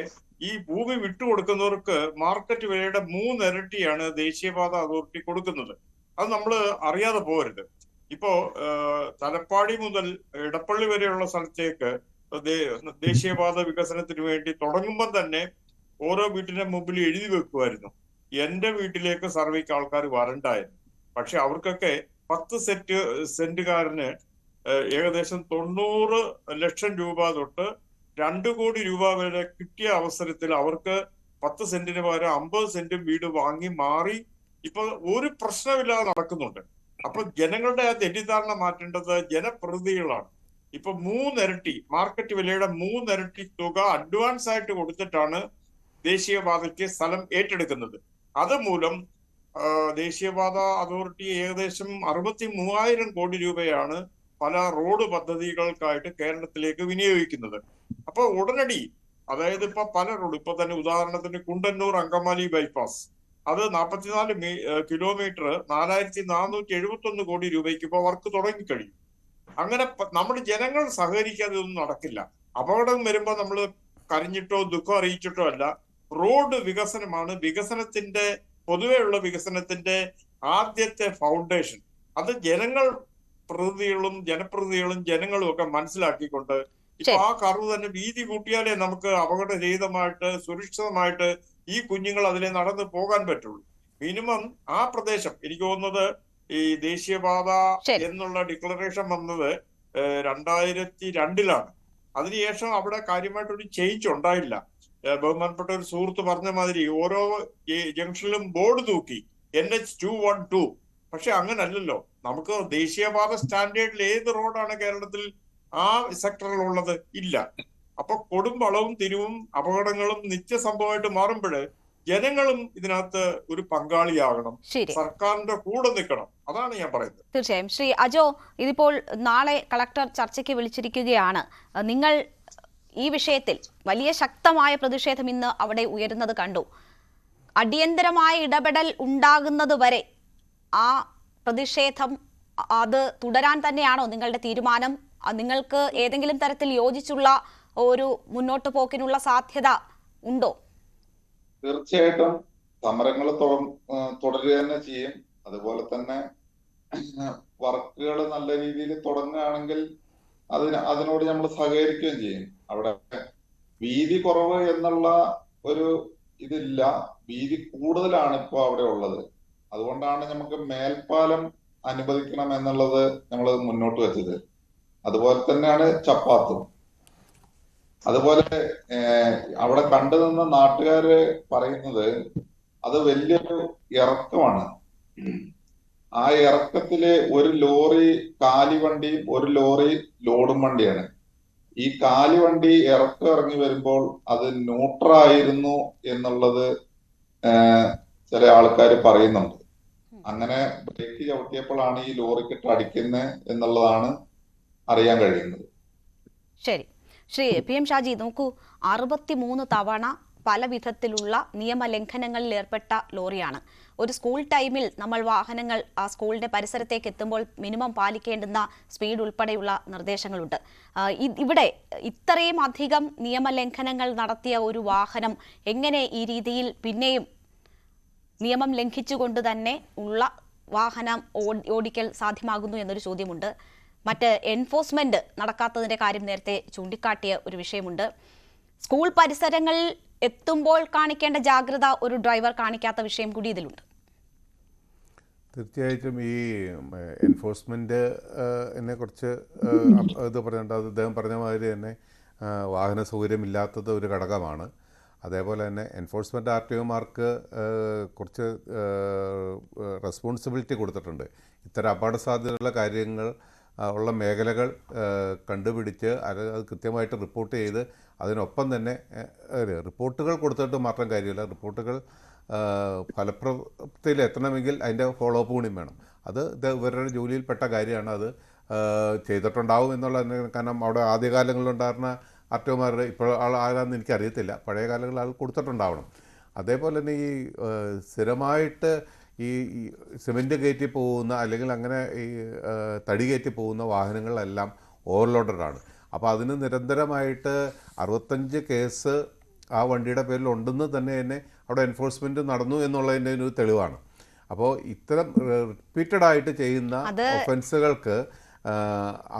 ഈ ഭൂമി വിട്ടുകൊടുക്കുന്നവർക്ക് മാർക്കറ്റ് വിലയുടെ 3 ഇരട്ടിയാണ് ദേശീയപാത അതോറിറ്റി കൊടുക്കുന്നത്. അത് നമ്മൾ അറിയാതെ പോകരുത്. ഇപ്പോ തലപ്പാടി മുതൽ ഇടപ്പള്ളി വരെയുള്ള സ്ഥലത്തേക്ക് ദേശീയപാത വികസനത്തിന് വേണ്ടി തുടങ്ങുമ്പോൾ തന്നെ ഓരോ വീട്ടിന്റെ മുമ്പിൽ എഴുതി വെക്കുമായിരുന്നു, എന്റെ വീട്ടിലേക്ക് സർവേക്ക് ആൾക്കാർ വരണ്ടായിരുന്നു. പക്ഷെ അവർക്കൊക്കെ 10 സെന്റുകാരന് ഏകദേശം 90 ലക്ഷം രൂപ തൊട്ട് 2 കോടി രൂപ വരെ കിട്ടിയ അവസരത്തിൽ അവർക്ക് 10 സെന്റിന് പകരം 50 സെന്റും വീട് വാങ്ങി മാറി ഇപ്പൊ ഒരു പ്രശ്നമില്ലാതെ നടക്കുന്നുണ്ട്. അപ്പൊ ജനങ്ങളുടെ ആ തെറ്റിദ്ധാരണ മാറ്റേണ്ടത് ജനപ്രതിനിധികളാണ്. ഇപ്പൊ 3 ഇരട്ടി മാർക്കറ്റ് വിലയുടെ 3 ഇരട്ടി തുക അഡ്വാൻസ് ആയിട്ട് കൊടുത്തിട്ടാണ് ദേശീയപാതയ്ക്ക് സ്ഥലം ഏറ്റെടുക്കുന്നത്. അതുമൂലം ദേശീയപാത അതോറിറ്റി ഏകദേശം 63,000 കോടി രൂപയാണ് പല റോഡ് പദ്ധതികൾക്കായിട്ട് കേരളത്തിലേക്ക് വിനിയോഗിക്കുന്നത്. അപ്പൊ ഉടനടി, അതായത് ഇപ്പൊ പല റോഡ്, ഇപ്പൊ തന്നെ ഉദാഹരണത്തിന് കുണ്ടന്നൂർ അങ്കമാലി ബൈപ്പാസ് അത് 44 കിലോമീറ്റർ 4471 കോടി രൂപയ്ക്ക് ഇപ്പോൾ വർക്ക് തുടങ്ങിക്കഴിഞ്ഞു. അങ്ങനെ നമ്മുടെ ജനങ്ങൾ സഹകരിക്കാതെ ഒന്നും നടക്കില്ല. അപകടം വരുമ്പോൾ നമ്മൾ കരഞ്ഞിട്ടോ ദുഃഖം അറിയിച്ചിട്ടോ അല്ല. റോഡ് വികസനമാണ് വികസനത്തിന്റെ, പൊതുവെയുള്ള വികസനത്തിന്റെ ആദ്യത്തെ ഫൗണ്ടേഷൻ. അത് ജനപ്രതിനിധികളും ജനങ്ങളും ഒക്കെ മനസ്സിലാക്കിക്കൊണ്ട് ഇപ്പൊ ആ കർവ് തന്നെ വീതി കൂട്ടിയാലേ നമുക്ക് അപകടരഹിതമായിട്ട് സുരക്ഷിതമായിട്ട് ഈ കുഞ്ഞുങ്ങൾ അതിലെ നടന്നു പോകാൻ പറ്റുള്ളൂ. മിനിമം ആ പ്രദേശം, എനിക്ക് തോന്നുന്നത് ഈ ദേശീയപാത എന്നുള്ള ഡിക്ലറേഷൻ വന്നത് 2002 അതിനുശേഷം അവിടെ കാര്യമായിട്ടൊരു ചേഞ്ച് ഉണ്ടായില്ല. ബഹുമാനപ്പെട്ട ഒരു സുഹൃത്ത് പറഞ്ഞ മാതിരി ഓരോ ജംഗ്ഷനിലും ബോർഡ് തൂക്കി NH 212. പക്ഷെ അങ്ങനല്ലല്ലോ. നമുക്ക് ദേശീയപാത സ്റ്റാൻഡേർഡിൽ ഏത് റോഡാണ് കേരളത്തിൽ ആ സെക്ടറിലുള്ളത്? ഇല്ല. അപ്പൊ കൊടും വളവും തിരിവും അപകടങ്ങളും നിത്യസംഭവമായിട്ട് മാറുമ്പോൾ ജനങ്ങളും ഇതിനകത്ത് ഒരു പങ്കാളിയാകണം, സർക്കാരിന്റെ കൂടെ നിൽക്കണം. അതാണ് ഞാൻ പറയുന്നത്. തീർച്ചയായും. ശ്രീ അജോ, ഇതിപ്പോൾ നാളെ കളക്ടർ ചർച്ചയ്ക്ക് വിളിച്ചിരിക്കുകയാണ്. നിങ്ങൾ ഈ വിഷയത്തിൽ വലിയ ശക്തമായ പ്രതിഷേധം ഇന്ന് അവിടെ ഉയരുന്നത് കണ്ടു. അടിയന്തരമായ ഇടപെടൽ ഉണ്ടാകുന്നത് വരെ ആ പ്രതിഷേധം അത് തുടരാൻ തന്നെയാണോ നിങ്ങളുടെ തീരുമാനം? നിങ്ങൾക്ക് ഏതെങ്കിലും തരത്തിൽ യോജിച്ചുള്ള ഒരു മുന്നോട്ട് പോക്കിനുള്ള സാധ്യത ഉണ്ടോ? തീർച്ചയായിട്ടും സമരങ്ങൾ തുടരുക തന്നെ ചെയ്യും. അതുപോലെ തന്നെ വർക്കുകൾ നല്ല രീതിയിൽ തുടങ്ങുകയാണെങ്കിൽ അതിനോട് നമ്മൾ സഹകരിക്കുകയും ചെയ്യും. അവിടെ വീതി കുറവ് എന്നുള്ള ഒരു ഇതില്ല, വീതി കൂടുതലാണ് ഇപ്പോൾ അവിടെ ഉള്ളത്. അതുകൊണ്ടാണ് നമുക്ക് മേൽപ്പാലം അനുവദിക്കണം എന്നുള്ളത് നമ്മൾ മുന്നോട്ട് വെച്ചത്. അതുപോലെ തന്നെയാണ് ചപ്പാത്തും. അതുപോലെ അവിടെ കണ്ടുനിന്ന നാട്ടുകാര് പറയുന്നത് അത് വലിയൊരു ഇറക്കമാണ്. ആ ഇറക്കത്തില് ഒരു ലോറി കാലിവണ്ടിയും ഒരു ലോറി ലോഡും വണ്ടിയാണ്. ഈ കാലിവണ്ടി ഇറങ്ങി വരുമ്പോൾ അത് ന്യൂട്രായിരുന്നു എന്നുള്ളത് ചില ആൾക്കാർ പറയുന്നുണ്ട്. അങ്ങനെ ബ്രേക്ക് ചവിട്ടിയപ്പോഴാണ് ഈ ലോറിക്കിട്ട് അടിക്കുന്നത് എന്നുള്ളതാണ് അറിയാൻ കഴിയുന്നത്. ശരി. ശ്രീ PM ഷാജി, നോക്കൂ, 63 തവണ പല വിധത്തിലുള്ള നിയമലംഘനങ്ങളിൽ ഏർപ്പെട്ട ലോറിയാണ്. ഒരു സ്കൂൾ ടൈമിൽ നമ്മൾ വാഹനങ്ങൾ ആ സ്കൂളിന്റെ പരിസരത്തേക്ക് എത്തുമ്പോൾ മിനിമം പാലിക്കേണ്ടുന്ന സ്പീഡ് ഉൾപ്പെടെയുള്ള നിർദ്ദേശങ്ങളുണ്ട്. ഇവിടെ ഇത്രയും അധികം നിയമലംഘനങ്ങൾ നടത്തിയ ഒരു വാഹനം എങ്ങനെ ഈ രീതിയിൽ പിന്നെയും നിയമം ലംഘിച്ചുകൊണ്ട് തന്നെ ഉള്ള വാഹനം ഓടിക്കൽ സാധ്യമാകുന്നു എന്നൊരു ചോദ്യമുണ്ട്. മറ്റ് എൻഫോഴ്സ്മെന്റ് നടക്കാത്തതിന്റെ കാര്യം നേരത്തെ ചൂണ്ടിക്കാട്ടിയ ഒരു വിഷയമുണ്ട്. സ്കൂൾ പരിസരങ്ങളിൽ എത്തുമ്പോൾ കാണിക്കേണ്ട ജാഗ്രത ഒരു ഡ്രൈവർ കാണിക്കാത്ത വിഷയം കൂടി ഇതിലുണ്ട്. തീർച്ചയായിട്ടും ഈ എൻഫോഴ്സ്മെന്റ് എന്നെ കുറിച്ച് ഇത് പറഞ്ഞിട്ട് അദ്ദേഹം പറഞ്ഞ മാതിരി തന്നെ വാഹന സൗകര്യമില്ലാത്തത് ഒരു ഘടകമാണ്. അതേപോലെ തന്നെ എൻഫോഴ്സ്മെൻറ്റ് RTOമാർക്ക് കുറച്ച് റെസ്പോൺസിബിലിറ്റി കൊടുത്തിട്ടുണ്ട്. ഇത്തരം അപകട സാധ്യതയുള്ള കാര്യങ്ങൾ ഉള്ള മേഖലകൾ കണ്ടുപിടിച്ച് അത് കൃത്യമായിട്ട് റിപ്പോർട്ട് ചെയ്ത് അതിനൊപ്പം തന്നെ റിപ്പോർട്ടുകൾ കൊടുത്തിട്ട് മാത്രം കാര്യമില്ല, റിപ്പോർട്ടുകൾ ഫലപ്രാപ്തിയിൽ എത്തണമെങ്കിൽ അതിൻ്റെ ഫോളോ അപ്പ് കൂടി വേണം. അത് ഇവരുടെ ജോലിയിൽപ്പെട്ട കാര്യമാണ്. അത് ചെയ്തിട്ടുണ്ടാവും എന്നുള്ള, കാരണം അവിടെ ആദ്യകാലങ്ങളിലുണ്ടായിരുന്ന RTOമാർ ഇപ്പോൾ ആരാന്ന് എനിക്കറിയത്തില്ല, പഴയ കാലങ്ങളിൽ ആൾ കൊടുത്തിട്ടുണ്ടാവണം. അതേപോലെ തന്നെ ഈ സ്ഥിരമായിട്ട് ഈ സിമെൻറ്റ് കയറ്റി പോകുന്ന അല്ലെങ്കിൽ അങ്ങനെ ഈ തടി കയറ്റി പോകുന്ന വാഹനങ്ങളെല്ലാം ഓവർലോഡഡാണ്. അപ്പോൾ അതിന് നിരന്തരമായിട്ട് 65 കേസ് ആ വണ്ടിയുടെ പേരിൽ ഉണ്ടെന്ന് തന്നെ അവിടെ എൻഫോഴ്സ്മെൻറ്റ് നടന്നു എന്നുള്ളതിൻ്റെ ഒരു തെളിവാണ്. അപ്പോൾ ഇത്തരം റിപ്പീറ്റഡായിട്ട് ചെയ്യുന്ന ഒഫൻസുകൾക്ക്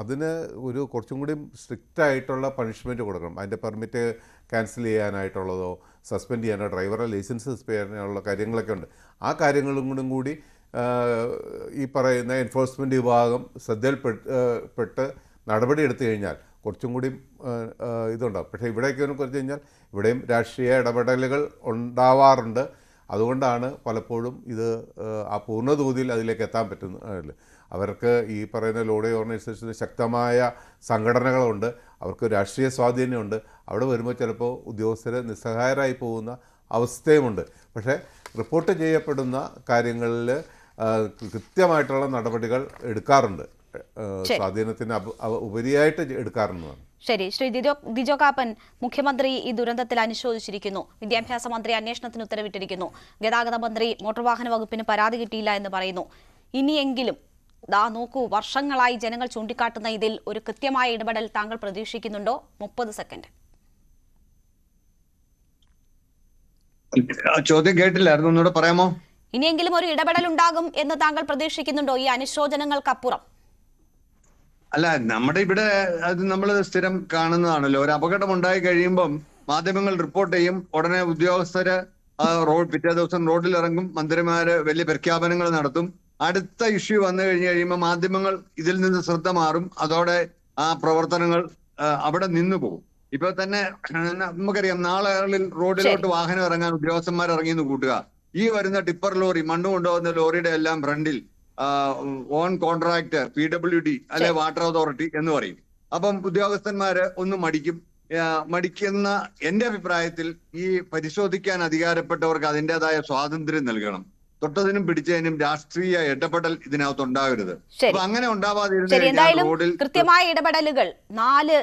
അതിന് ഒരു കുറച്ചും കൂടി സ്ട്രിക്റ്റ് ആയിട്ടുള്ള പണിഷ്മെൻറ്റ് കൊടുക്കണം. അതിൻ്റെ പെർമിറ്റ് ക്യാൻസൽ ചെയ്യാനായിട്ടുള്ളതോ സസ്പെൻഡ് ചെയ്യാനോ ഡ്രൈവറെ ലൈസൻസ് സസ്പെൻഡ് ചെയ്യാനുള്ള കാര്യങ്ങളൊക്കെ ഉണ്ട്. ആ കാര്യങ്ങളും കൂടി ഈ പറയുന്ന എൻഫോഴ്സ്മെൻറ്റ് വിഭാഗം ശ്രദ്ധയിൽപ്പെട്ട് നടപടി എടുത്തു കഴിഞ്ഞാൽ കുറച്ചും കൂടി ഇതുണ്ടാകും. പക്ഷേ ഇവിടേക്ക് കുറച്ച് കഴിഞ്ഞാൽ ഇവിടെയും രാഷ്ട്രീയ ഇടപെടലുകൾ ഉണ്ടാവാറുണ്ട്. അതുകൊണ്ടാണ് പലപ്പോഴും ഇത് ആ പൂർണ്ണതോതിൽ അതിലേക്ക് എത്താൻ പറ്റുന്നത്. അവർക്ക് ഈ പറയുന്ന ലോറി ഓർഗനൈസേഷന് ശക്തമായ സംഘടനകളുണ്ട്, അവർക്ക് രാഷ്ട്രീയ സ്വാധീനമുണ്ട്. അവിടെ വരുമ്പോൾ ചിലപ്പോൾ ഉദ്യോഗസ്ഥർ നിസ്സഹായരായി പോകുന്ന അവസ്ഥയുമുണ്ട്. പക്ഷേ റിപ്പോർട്ട് ചെയ്യപ്പെടുന്ന കാര്യങ്ങളിൽ കൃത്യമായിട്ടുള്ള നടപടികൾ എടുക്കാറുണ്ട്, സ്വാധീനത്തിന് ഉപരിയായിട്ട് എടുക്കാറുണ്ട്. ശരി, ശ്രീ ദിജോ കാപ്പൻ, മുഖ്യമന്ത്രി ഈ ദുരന്തത്തിൽ അനുശോചിച്ചിരിക്കുന്നു. വിദ്യാഭ്യാസ മന്ത്രി അന്വേഷണത്തിന് ഉത്തരവിട്ടിരിക്കുന്നു. ഗതാഗത മന്ത്രി മോട്ടോർ വാഹന വകുപ്പിന് പരാതി കിട്ടിയില്ല എന്ന് പറയുന്നു. ഇനിയെങ്കിലും നോക്കൂ, വർഷങ്ങളായി ജനങ്ങൾ ചൂണ്ടിക്കാട്ടുന്ന ഇതിൽ ഒരു കൃത്യമായ ഇടപെടൽ താങ്കൾ പ്രതീക്ഷിക്കുന്നുണ്ടോ? 30 സെക്കൻഡ്. ചോദ്യം കേട്ടില്ലായിരുന്നു, ഒന്നുകൂടെ പറയാമോ? ഇനിയെങ്കിലും ഒരു ഇടപെടൽ ഉണ്ടാകും എന്ന് താങ്കൾ പ്രതീക്ഷിക്കുന്നുണ്ടോ ഈ അനുശോചനങ്ങൾക്കപ്പുറം? അല്ല, നമ്മുടെ ഇവിടെ അത് നമ്മൾ സ്ഥിരം കാണുന്നതാണല്ലോ. ഒരു അപകടം ഉണ്ടായി കഴിയുമ്പം മാധ്യമങ്ങൾ റിപ്പോർട്ട് ചെയ്യും, ഉടനെ ഉദ്യോഗസ്ഥര് പിറ്റേ ദിവസം റോഡിൽ ഇറങ്ങും, മന്ത്രിമാര് വലിയ പ്രഖ്യാപനങ്ങൾ നടത്തും. അടുത്ത ഇഷ്യൂ വന്നു കഴിയുമ്പോൾ മാധ്യമങ്ങൾ ഇതിൽ നിന്ന് ശ്രദ്ധ മാറും, അതോടെ ആ പ്രവർത്തനങ്ങൾ അവിടെ നിന്നു പോകും. ഇപ്പൊ തന്നെ നമുക്കറിയാം, നാളുകളിൽ റോഡിലോട്ട് വാഹനം ഇറങ്ങാൻ ഉദ്യോഗസ്ഥന്മാർ ഇറങ്ങിയെന്ന് കൂട്ടുക. ഈ വരുന്ന ടിപ്പർ ലോറി, മണ്ണ് കൊണ്ടുപോകുന്ന ലോറിയുടെ എല്ലാം ഫ്രണ്ടിൽ ഓൺ കോൺട്രാക്ട് PWD അല്ലെ വാട്ടർ അതോറിറ്റി എന്ന് പറയും. അപ്പം ഉദ്യോഗസ്ഥന്മാര് ഒന്ന് മടിക്കുന്ന എന്റെ അഭിപ്രായത്തിൽ ഈ പരിശോധിക്കാൻ അധികാരപ്പെട്ടവർക്ക് അതിൻ്റെതായ സ്വാതന്ത്ര്യം നൽകണം. തൊട്ടതിനും പിടിച്ചതിനും രാഷ്ട്രീയ ഇടപെടൽ ഇതിനകത്ത് ഉണ്ടാകരുത്. അപ്പൊ അങ്ങനെ ഉണ്ടാവാതിരുന്ന റോഡിൽ കൃത്യമായ ഇടപെടലുകൾ. 4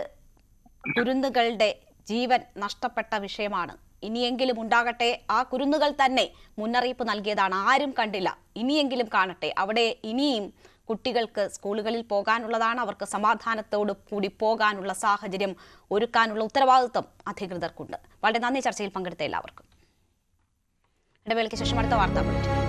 കുരുന്നുകളുടെ ജീവൻ നഷ്ടപ്പെട്ട വിഷയമാണ്. ഇനിയെങ്കിലും ഉണ്ടാകട്ടെ. ആ കുരുന്നുകൾ തന്നെ മുന്നറിയിപ്പ് നൽകിയതാണ്, ആരും കണ്ടില്ല, ഇനിയെങ്കിലും കാണട്ടെ. അവിടെ ഇനിയും കുട്ടികൾക്ക് സ്കൂളുകളിൽ പോകാനുള്ളതാണ്. അവർക്ക് സമാധാനത്തോടു കൂടി പോകാനുള്ള സാഹചര്യം ഒരുക്കാനുള്ള ഉത്തരവാദിത്വം അധികൃതർക്കുണ്ട്. വളരെ നന്ദി ചർച്ചയിൽ പങ്കെടുത്ത എല്ലാവർക്കും. ഇടവേളയ്ക്ക് ശേഷം അടുത്ത വാർത്താ ബുള്ളറ്റിൻ.